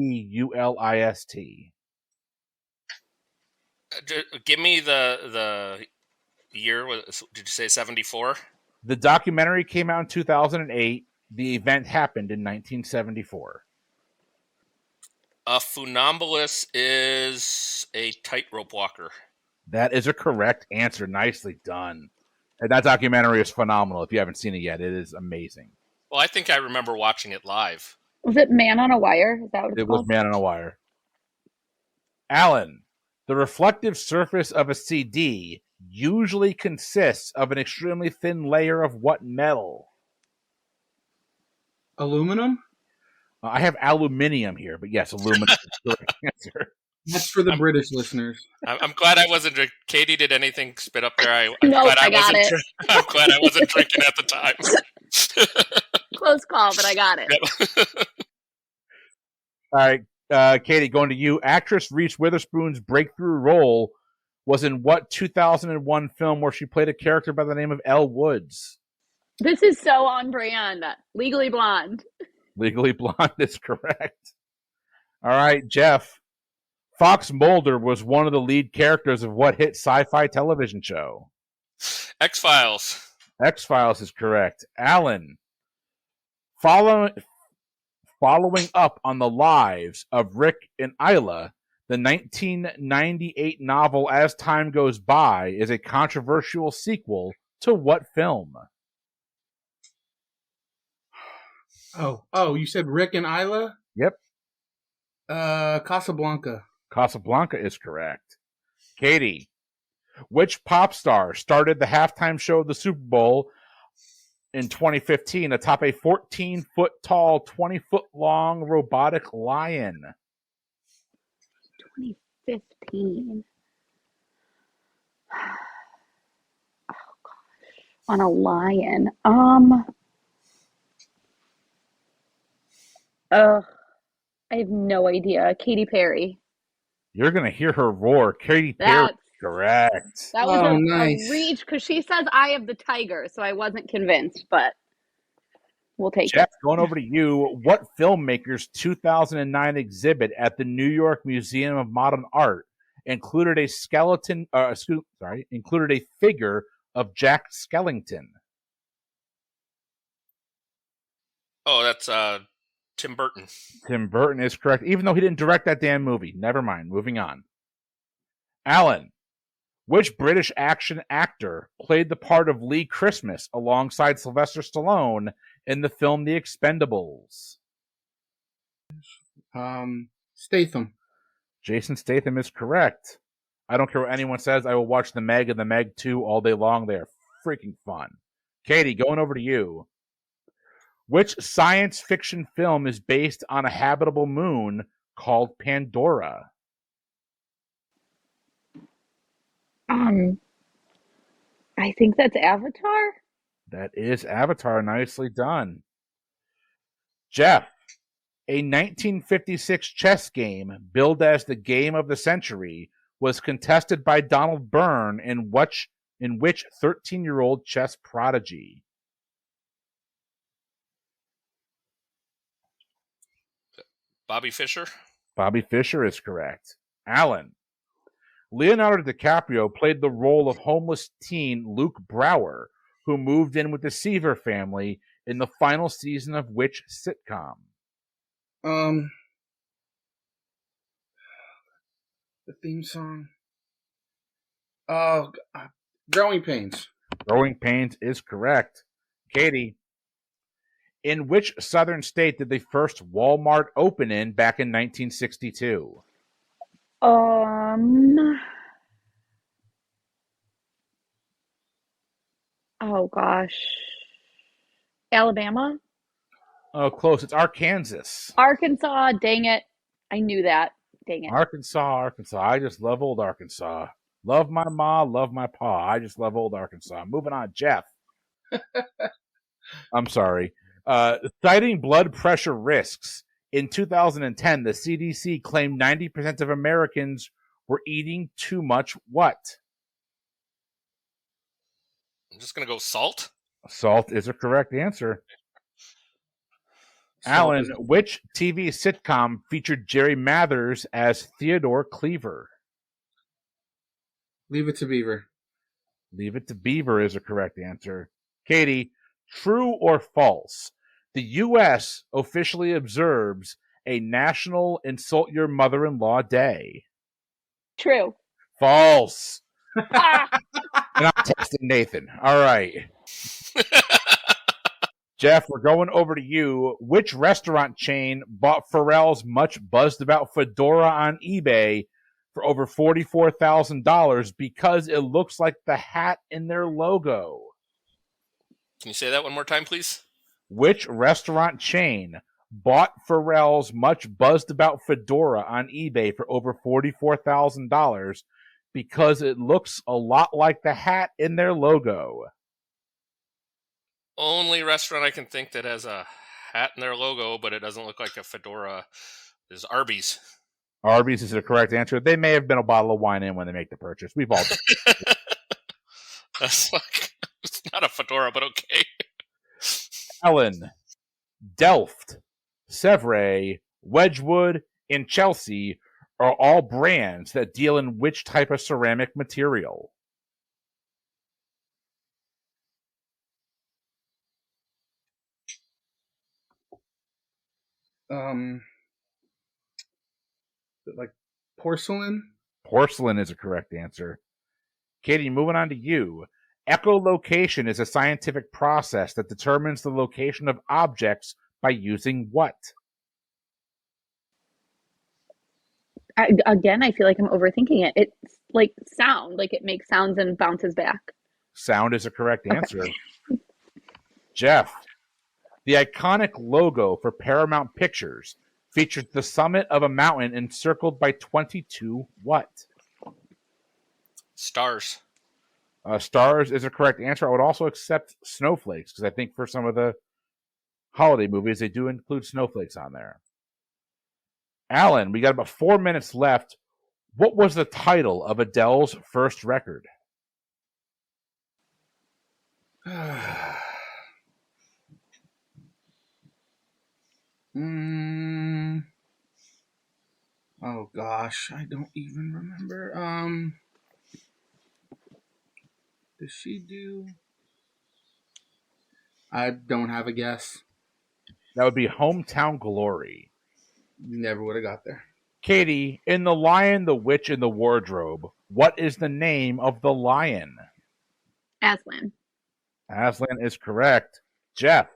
Give me the year. Did you say 74? The documentary came out in 2008. The event happened in 1974. A funambulist is a tightrope walker. That is a correct answer. Nicely done. And that documentary is phenomenal. If you haven't seen it yet, it is amazing. Well, I think I remember watching it live. Was it Man on a Wire? Is that what it's It was called? Man on a Wire. Alan, the reflective surface of a CD usually consists of an extremely thin layer of what metal? Aluminum? I have aluminium here, but yes, aluminum is the correct answer. That's for the British listeners. I'm glad I wasn't drinking. Katie, did anything spit up there? I'm Nope, glad I got it. I'm glad I wasn't drinking at the time. Close call, but I got it. Yep. All right, Katie, going to you. Actress Reese Witherspoon's breakthrough role was in what 2001 film where she played a character by the name of Elle Woods? This is so on brand. Legally Blonde. Legally Blonde is correct. All right, Jeff. Fox Mulder was one of the lead characters of what hit sci-fi television show? X-Files. X-Files is correct. Alan. Following up on the lives of Rick and Isla, the 1998 novel As Time Goes By is a controversial sequel to what film? Oh, you said Rick and Isla? Yep. Casablanca. Casablanca is correct. Katie, which pop star started the halftime show of the Super Bowl in 2015 atop a 14-foot tall, 20-foot long robotic lion? 2015. Oh gosh, on a lion. I have no idea. Katy Perry. You're gonna hear her roar. Katy Perry, correct. That was nice. a reach because she says "Eye of the Tiger," so I wasn't convinced, but we'll take Jeff, it. going over to you. What filmmaker's 2009 exhibit at the New York Museum of Modern Art included a included a figure of Jack Skellington? Oh, that's Tim Burton. Tim Burton is correct, even though he didn't direct that damn movie. Never mind. Moving on. Alan, which British action actor played the part of Lee Christmas alongside Sylvester Stallone in the film The Expendables? Statham. Jason Statham is correct. I don't care what anyone says. I will watch The Meg and The Meg 2 all day long. They are freaking fun. Katie, going over to you. Which science fiction film is based on a habitable moon called Pandora? I think that's Avatar. That is Avatar. Nicely done. Jeff, a 1956 chess game billed as the game of the century was contested by Donald Byrne in which 13-year-old chess prodigy? Bobby Fischer. Bobby Fischer is correct. Alan, Leonardo DiCaprio played the role of homeless teen Luke Brower, who moved in with the Seaver family in the final season of which sitcom? The theme song. Growing Pains. Growing Pains is correct. Katie, in which southern state did the first Walmart open in back in 1962? Oh gosh. Alabama? Oh, close. It's Arkansas. Arkansas, dang it. I knew that. Dang it. Arkansas. I just love old Arkansas. Love my ma, love my pa. I just love old Arkansas. Moving on, Jeff. I'm sorry. Citing blood pressure risks, in 2010, the CDC claimed 90% of Americans were eating too much what? I'm just going to go salt. Salt is a correct answer. Alan, which TV sitcom featured Jerry Mathers as Theodore Cleaver? Leave It to Beaver. Leave It to Beaver is a correct answer. Katie, true or false? The U.S. officially observes a National Insult Your Mother-in-Law Day. True. False. Ah! And I'm texting Nathan. All right. Jeff, we're going over to you. Which restaurant chain bought Pharrell's much buzzed about fedora on eBay for over $44,000 because it looks like the hat in their logo? Can you say that one more time, please? Which restaurant chain bought Pharrell's much buzzed about fedora on eBay for over $44,000 because it looks a lot like the hat in their logo? Only restaurant I can think that has a hat in their logo, but it doesn't look like a fedora, is Arby's. Arby's is the correct answer. They may have been a bottle of wine in when they make the purchase. We've all done. That's like, it's not a fedora, but okay. Alan, Delft, Sevres, Wedgwood, and Chelsea are all brands that deal in which type of ceramic material? Like porcelain? Porcelain is a correct answer. Katie, moving on to you. Echolocation is a scientific process that determines the location of objects by using what? Again, I feel like I'm overthinking it. It's like sound, like it makes sounds and bounces back. Sound is a correct Okay. answer. Jeff, the iconic logo for Paramount Pictures features the summit of a mountain encircled by 22 what? Stars. Stars is a correct answer. I would also accept snowflakes because I think for some of the holiday movies, they do include snowflakes on there. Alan, we got about 4 minutes left. What was the title of Adele's first record? Oh gosh, I don't even remember. Does she do? I don't have a guess. That would be Hometown Glory. Never would have got there. Katie, in The Lion, the Witch, and the Wardrobe, what is the name of the lion? Aslan. Aslan is correct. Jeff,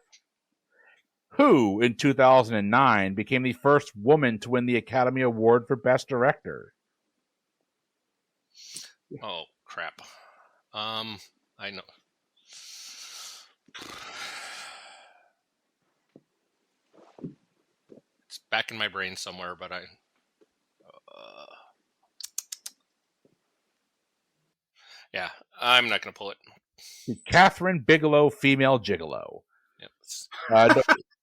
who in 2009 became the first woman to win the Academy Award for Best Director? Oh, crap. I know. It's back in my brain somewhere, but yeah, I'm not going to pull it. Catherine Bigelow, female gigolo. Yep.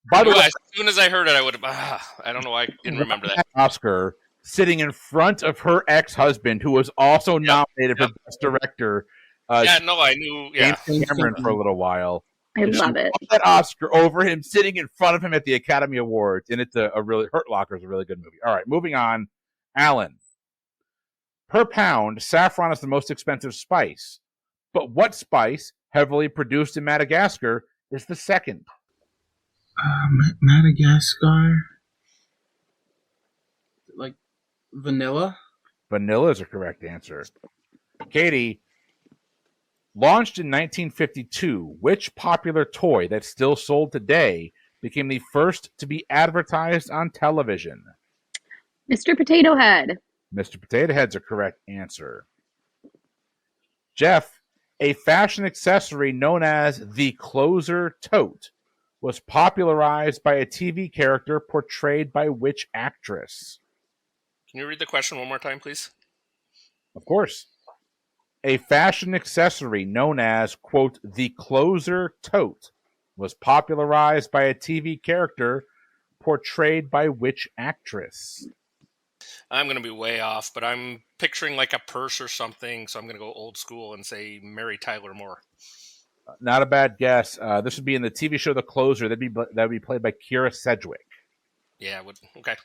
By the way, as soon as I heard it, I would have. I don't know why I didn't remember that. Oscar sitting in front of her ex-husband, who was also nominated for Best Director. Yeah, no, I knew. Yeah, James Cameron for a little while. I love it. That Oscar over him sitting in front of him at the Academy Awards, and it's a really Hurt Locker is a really good movie. All right, moving on. Alan, per pound, saffron is the most expensive spice, but what spice, heavily produced in Madagascar, is the second? Madagascar. Like vanilla? Vanilla is a correct answer. Katie, launched in 1952, which popular toy that's still sold today became the first to be advertised on television? Mr. Potato Head. Mr. Potato Head's a correct answer. Jeff, a fashion accessory known as the closer tote was popularized by a TV character portrayed by which actress? Can you read the question one more time, please? Of course. A fashion accessory known as, quote, the closer tote was popularized by a TV character portrayed by which actress? I'm going to be way off, but I'm picturing like a purse or something, so I'm going to go old school and say Mary Tyler Moore. Not a bad guess. This would be in the TV show The Closer. That'd be played by Kira Sedgwick. Yeah, okay.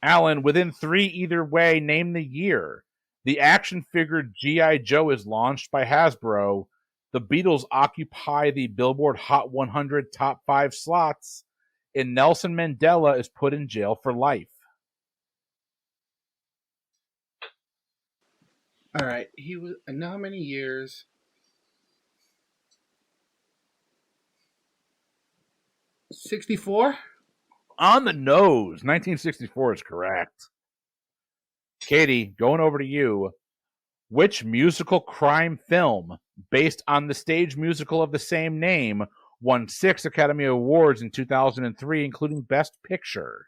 Alan, within 3 either way, name the year. The action figure G.I. Joe is launched by Hasbro. The Beatles occupy the Billboard Hot 100 top 5 slots. And Nelson Mandela is put in jail for life. All right. He was. I know how many years. 64? On the nose. 1964 is correct. Katie, going over to you. Which musical crime film, based on the stage musical of the same name, won 6 Academy Awards in 2003, including Best Picture?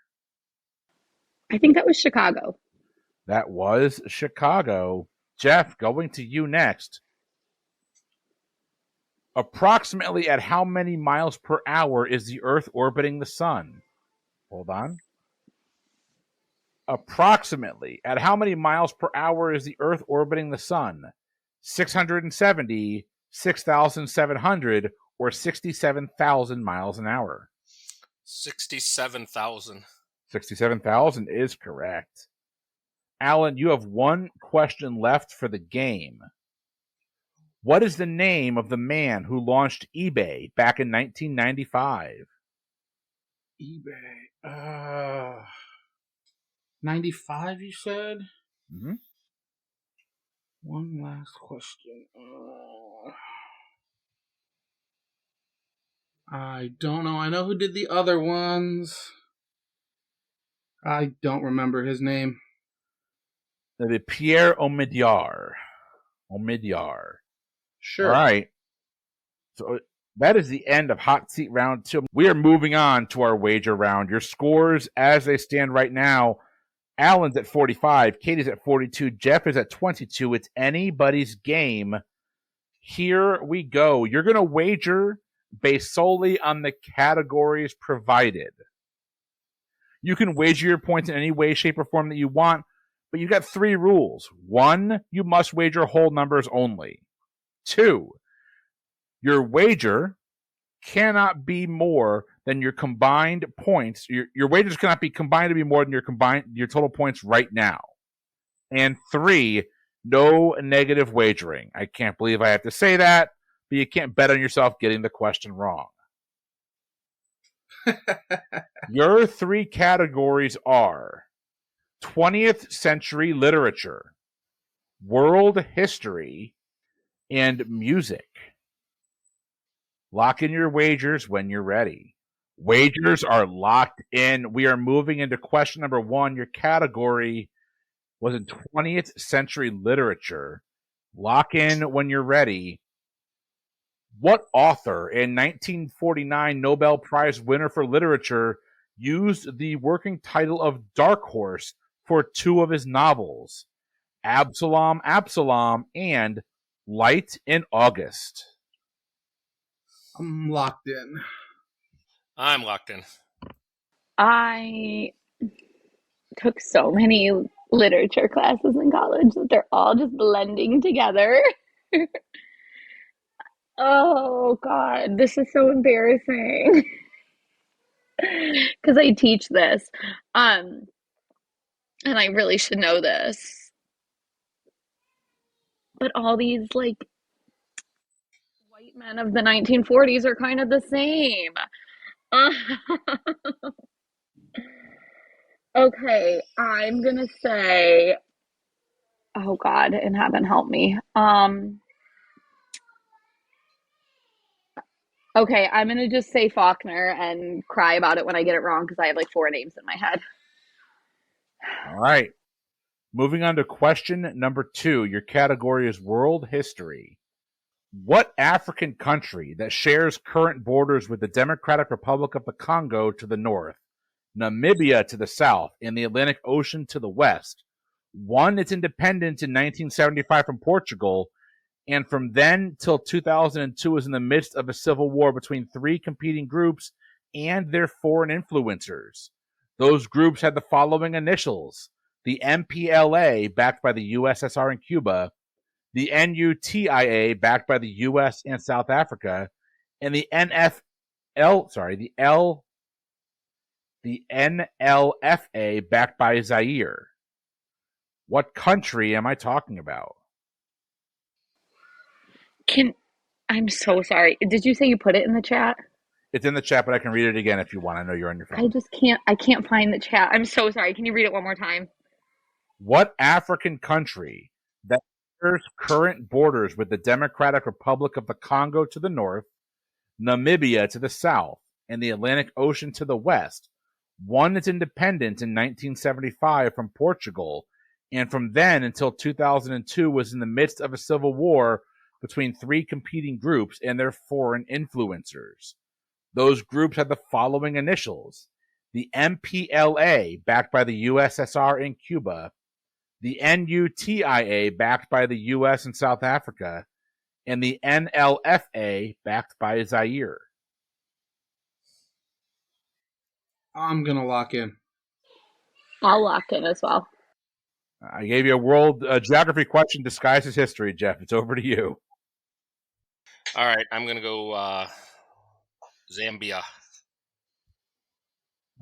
I think that was Chicago. That was Chicago. Jeff, going to you next. Approximately at how many miles per hour is the Earth orbiting the Sun? Hold on. Approximately at how many miles per hour is the Earth orbiting the Sun? 670, 6,700, or 67,000 miles an hour? 67,000. 67,000 is correct. Alan, you have one question left for the game. What is the name of the man who launched eBay back in 1995? eBay. 95, you said? Mm-hmm. One last question. I don't know. I know who did the other ones. I don't remember his name. The Pierre Omidyar. Sure. All right. So that is the end of Hot Seat Round 2. We are moving on to our wager round. Your scores as they stand right now. Alan's at 45. Katie's at 42. Jeff is at 22. It's anybody's game. Here we go. You're going to wager based solely on the categories provided. You can wager your points in any way, shape, or form that you want, but you've got 3 rules. 1, you must wager whole numbers only. 2, your wager cannot be more than your combined points. Your wagers cannot be combined to be more than your total points right now. And 3, no negative wagering. I can't believe I have to say that, but you can't bet on yourself getting the question wrong. Your 3 categories are 20th century literature, world history, and music. Lock in your wagers when you're ready. Wagers are locked in. We are moving into question number 1. Your category was in 20th century literature. Lock in when you're ready. What author and 1949 Nobel Prize winner for literature used the working title of Dark Horse for 2 of his novels, Absalom, and Light in August? I'm locked in. I'm locked in. I took so many literature classes in college that they're all just blending together. Oh God, this is so embarrassing. Because I teach this. And I really should know this. But all these like white men of the 1940s are kind of the same. Okay, I'm gonna say, oh God, in heaven help me. Okay, I'm gonna just say Faulkner and cry about it when I get it wrong because I have like 4 names in my head. All right. Moving on to question number 2. Your category is world history. What African country that shares current borders with the Democratic Republic of the Congo to the north, Namibia to the south, and the Atlantic Ocean to the west won its independence in 1975 from Portugal, and from then till 2002 was in the midst of a civil war between 3 competing groups and their foreign influencers? Those groups had the following initials: the MPLA, backed by the USSR and Cuba, the NUTIA, backed by the U.S. and South Africa, and the NLFA, backed by Zaire. What country am I talking about? I'm so sorry. Did you say you put it in the chat? It's in the chat, but I can read it again if you want. I know you're on your phone. I can't find the chat. I'm so sorry. Can you read it one more time? What African country that shares current borders with the Democratic Republic of the Congo to the north, Namibia to the south, and the Atlantic Ocean to the west won its independence in 1975 from Portugal, and from then until 2002 was in the midst of a civil war between three competing groups and their foreign influencers? Those groups had the following initials: the MPLA, backed by the USSR and Cuba, the NUTIA, backed by the US and South Africa, and the NLFA, backed by Zaire. I'm gonna lock in. I'll lock in as well. I gave you a world geography question disguised as history, Jeff. It's over to you. All right, I'm going to go Zambia.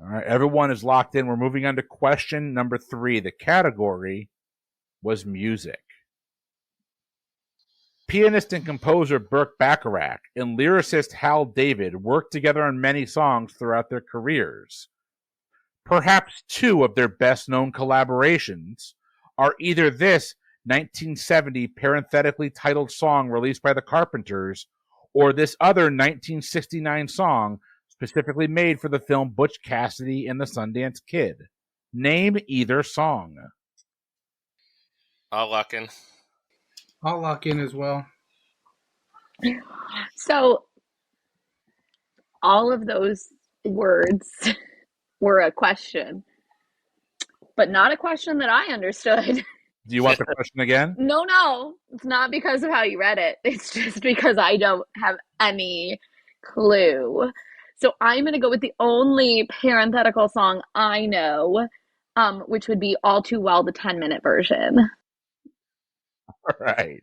All right, everyone is locked in. We're moving on to question number 3. The category was music. Pianist and composer Burt Bacharach and lyricist Hal David worked together on many songs throughout their careers. Perhaps two of their best-known collaborations are either this 1970 parenthetically titled song released by the Carpenters, or this other 1969 song specifically made for the film Butch Cassidy and the Sundance Kid. Name either song. I'll lock in. I'll lock in as well. So, all of those words were a question, but not a question that I understood. Do you want the question again? No, it's not because of how you read it. It's just because I don't have any clue. So I'm going to go with the only parenthetical song I know, which would be All Too Well, the 10-minute version. All right.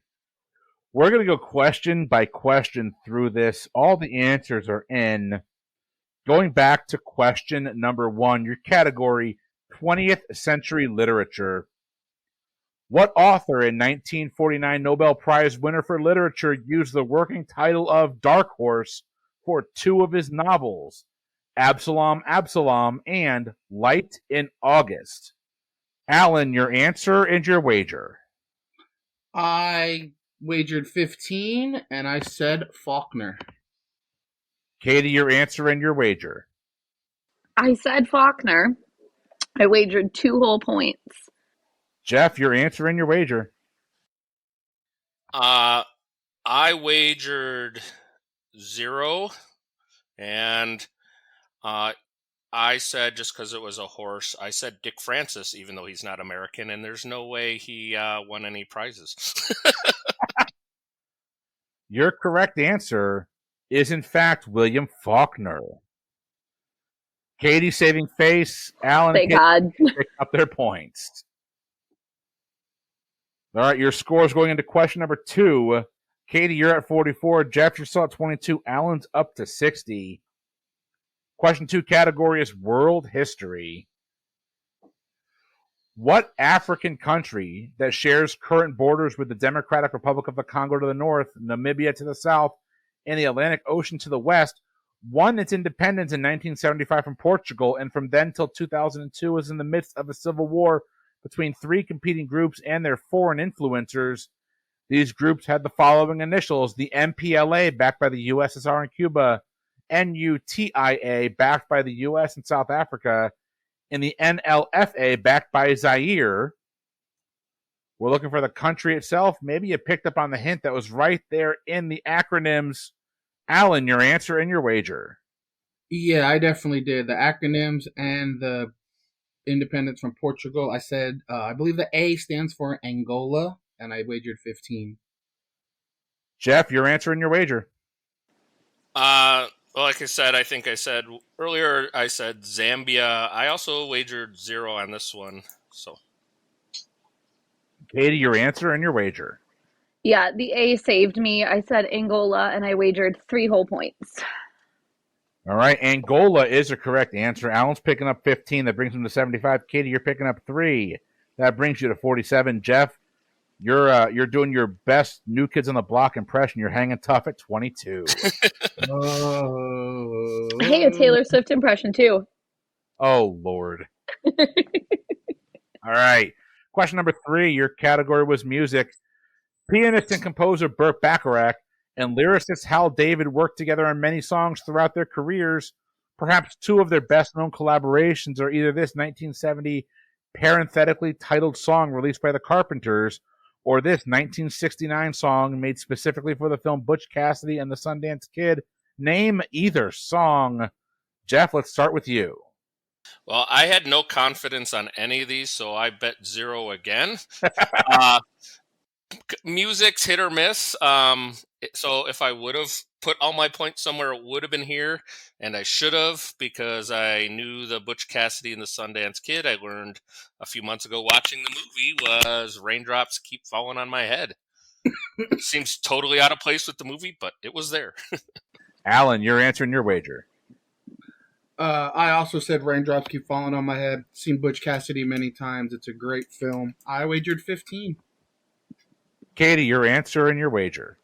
We're going to go question by question through this. All the answers are in. Going back to question number 1, your category, 20th century literature. What author in 1949 Nobel Prize winner for literature used the working title of Dark Horse for two of his novels, Absalom, Absalom, and Light in August? Alan, your answer and your wager. I wagered 15, and I said Faulkner. Katie, your answer and your wager. I said Faulkner. I wagered 2 whole points. Jeff, your answer and your wager. I wagered 0, and I said, just because it was a horse, I said Dick Francis, even though he's not American, and there's no way he won any prizes. Your correct answer is, in fact, William Faulkner. Katie saving face. Alan Thank and Katie God. pick up their points. All right, your score is going into question number 2. Katie, you're at 44. Jeff, you're still at 22. Alan's up to 60. Question 2 category is world history. What African country that shares current borders with the Democratic Republic of the Congo to the north, Namibia to the south, and the Atlantic Ocean to the west won its independence in 1975 from Portugal, and from then till 2002 was in the midst of a civil war between three competing groups and their foreign influencers? These groups had the following initials: the MPLA, backed by the USSR and Cuba, NUTIA, backed by the US and South Africa, and the NLFA, backed by Zaire. We're looking for the country itself. Maybe you picked up on the hint that was right there in the acronyms. Alan, your answer and your wager. Yeah, I definitely did. The acronyms and the independence from Portugal. I said, I believe the A stands for Angola, and I wagered 15. Jeff, your answer and your wager. Well, like I said, I think I said earlier, I said Zambia. I also wagered 0 on this one. So, Katie, your answer and your wager. Yeah, the A saved me. I said Angola and I wagered 3 whole points. All right, Angola is the correct answer. Alan's picking up 15. That brings him to 75. Katie, you're picking up 3. That brings you to 47. Jeff, you're doing your best New Kids on the Block impression. You're hanging tough at 22. Hey, a Taylor Swift impression too. Oh, Lord. All right. Question number 3. Your category was music. Pianist and composer Burt Bacharach and lyricist Hal David worked together on many songs throughout their careers. Perhaps 2 of their best-known collaborations are either this 1970 parenthetically titled song released by the Carpenters or this 1969 song made specifically for the film Butch Cassidy and the Sundance Kid. Name either song. Jeff, let's start with you. Well, I had no confidence on any of these, so I bet 0 again. uh, Music's hit or miss. So if I would have put all my points somewhere, it would have been here, and I should have, because I knew the Butch Cassidy and the Sundance Kid. I learned a few months ago watching the movie was Raindrops Keep Falling on My Head. Seems totally out of place with the movie, but it was there. Alan, you're answering your wager. I also said Raindrops Keep Falling on My Head. Seen Butch Cassidy many times. It's a great film. I wagered 15. Katie, your answer and your wager.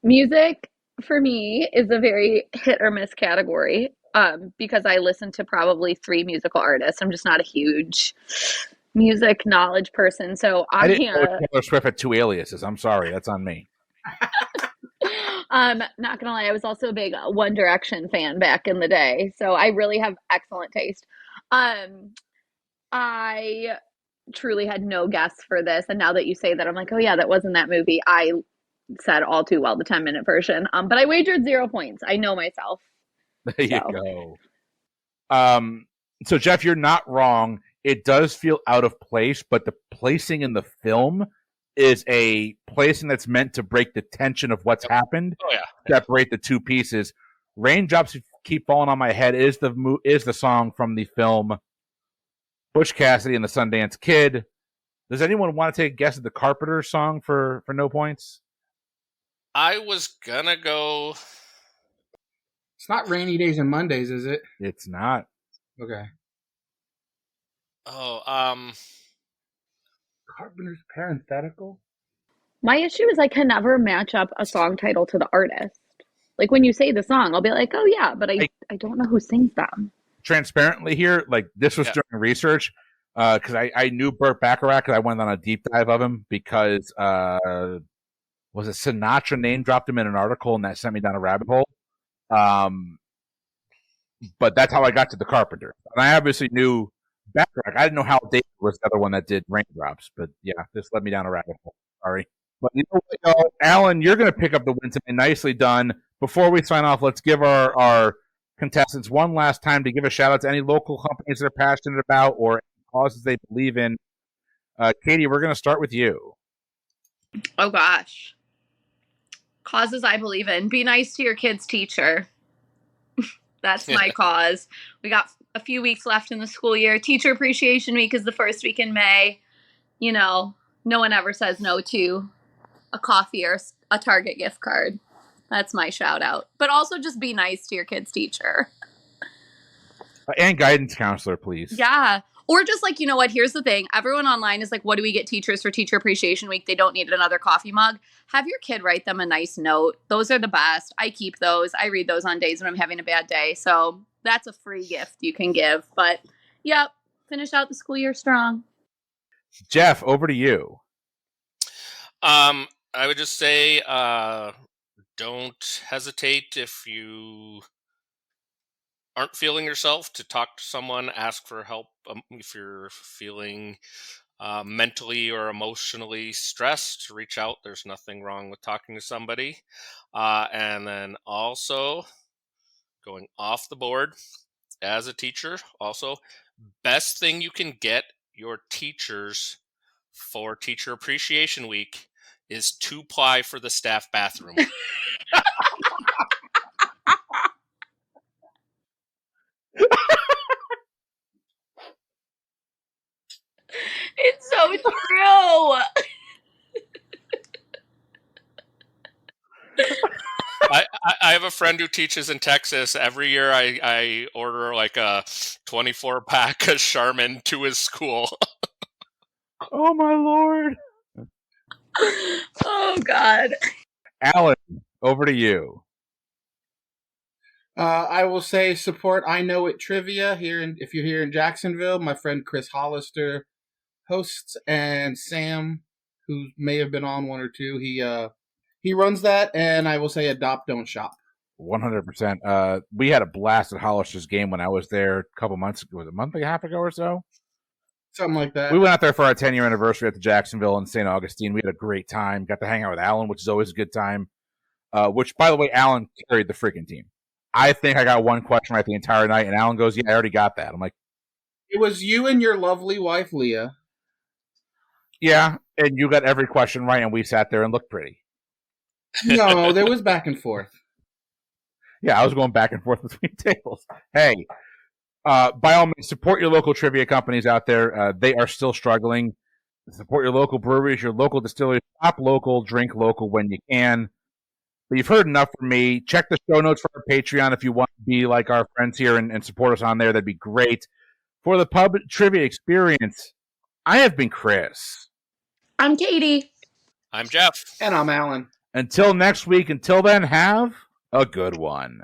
Music for me is a very hit or miss category because I listen to probably 3 musical artists. I'm just not a huge music knowledge person. So I didn't know Taylor Swift had 2 aliases. I'm sorry. That's on me. Not gonna lie, I was also a big One Direction fan back in the day. So I really have excellent taste. I truly had no guess for this. And now that you say that, I'm like, oh yeah, that wasn't that movie. I said all too well the 10-minute version. But I wagered 0 points. I know myself. There you go. So Jeff, you're not wrong. It does feel out of place, but the placing in the film is a placing that's meant to break the tension of what's happened. Oh yeah. Separate the 2 pieces. Raindrops Keep Falling on My Head is the song from the film Butch Cassidy and the Sundance Kid. Does anyone want to take a guess at the Carpenter song for no points? I was gonna go. It's not Rainy Days and Mondays, is it? It's not. Okay. Oh, Carpenter's parenthetical? My issue is I can never match up a song title to the artist. Like when you say the song, I'll be like, oh yeah, but I don't know who sings them. Transparently here, like this was during research, because I knew Burt Bacharach because I went on a deep dive of him because was it Sinatra name dropped him in an article and that sent me down a rabbit hole. But that's how I got to the Carpenter. And I obviously knew Bacharach. I didn't know how David was the other one that did Raindrops, but yeah, this led me down a rabbit hole. Sorry. But you know what, y'all? Alan, you're going to pick up the win today. Nicely done. Before we sign off, let's give our contestants one last time to give a shout out to any local companies they're passionate about or causes they believe in. Katie, we're going to start with you. Oh gosh. Causes I believe in. Be nice to your kid's teacher. That's my cause. We got a few weeks left in the school year. Teacher Appreciation Week is the first week in May. You know, no one ever says no to a coffee or a Target gift card. That's my shout out. But also just be nice to your kid's teacher. And guidance counselor, please. Yeah. Or just like, you know what, here's the thing. Everyone online is like, what do we get teachers for Teacher Appreciation Week? They don't need another coffee mug. Have your kid write them a nice note. Those are the best. I keep those. I read those on days when I'm having a bad day. So that's a free gift you can give. But yep, finish out the school year strong. Jeff, over to you. I would just say, don't hesitate if you aren't feeling yourself to talk to someone, ask for help if you're feeling mentally or emotionally stressed, reach out. There's nothing wrong with talking to somebody. And then also going off the board as a teacher, also best thing you can get your teachers for Teacher Appreciation Week is 2-ply for the staff bathroom. It's so true. I have a friend who teaches in Texas. Every year I order like a 24-pack of Charmin to his school. Oh my Lord. Oh God. Alan, over to you. I will say support I Know It Trivia if you're here in Jacksonville. My friend Chris Hollister hosts, and Sam, who may have been on one or two, he runs that. And I will say adopt, don't shop. 100%. We had a blast at Hollister's game when I was there a couple months ago. Was it a month and a half ago or so? Something like that. We went out there for our 10-year anniversary at the Jacksonville in St. Augustine. We had a great time. Got to hang out with Alan, which is always a good time. Which, by the way, Alan carried the freaking team. I think I got one question right the entire night, and Alan goes, "Yeah, I already got that." I'm like, it was you and your lovely wife, Leah. Yeah, and you got every question right, and we sat there and looked pretty. No, there was back and forth. Yeah, I was going back and forth between tables. Hey, by all means, support your local trivia companies out there. They are still struggling. Support your local breweries, your local distilleries. Shop local, drink local when you can. But you've heard enough from me. Check the show notes for our Patreon if you want to be like our friends here and support us on there. That'd be great. For the pub trivia experience, I have been Chris. I'm Katie. I'm Jeff. And I'm Alan. Until next week, until then, have a good one.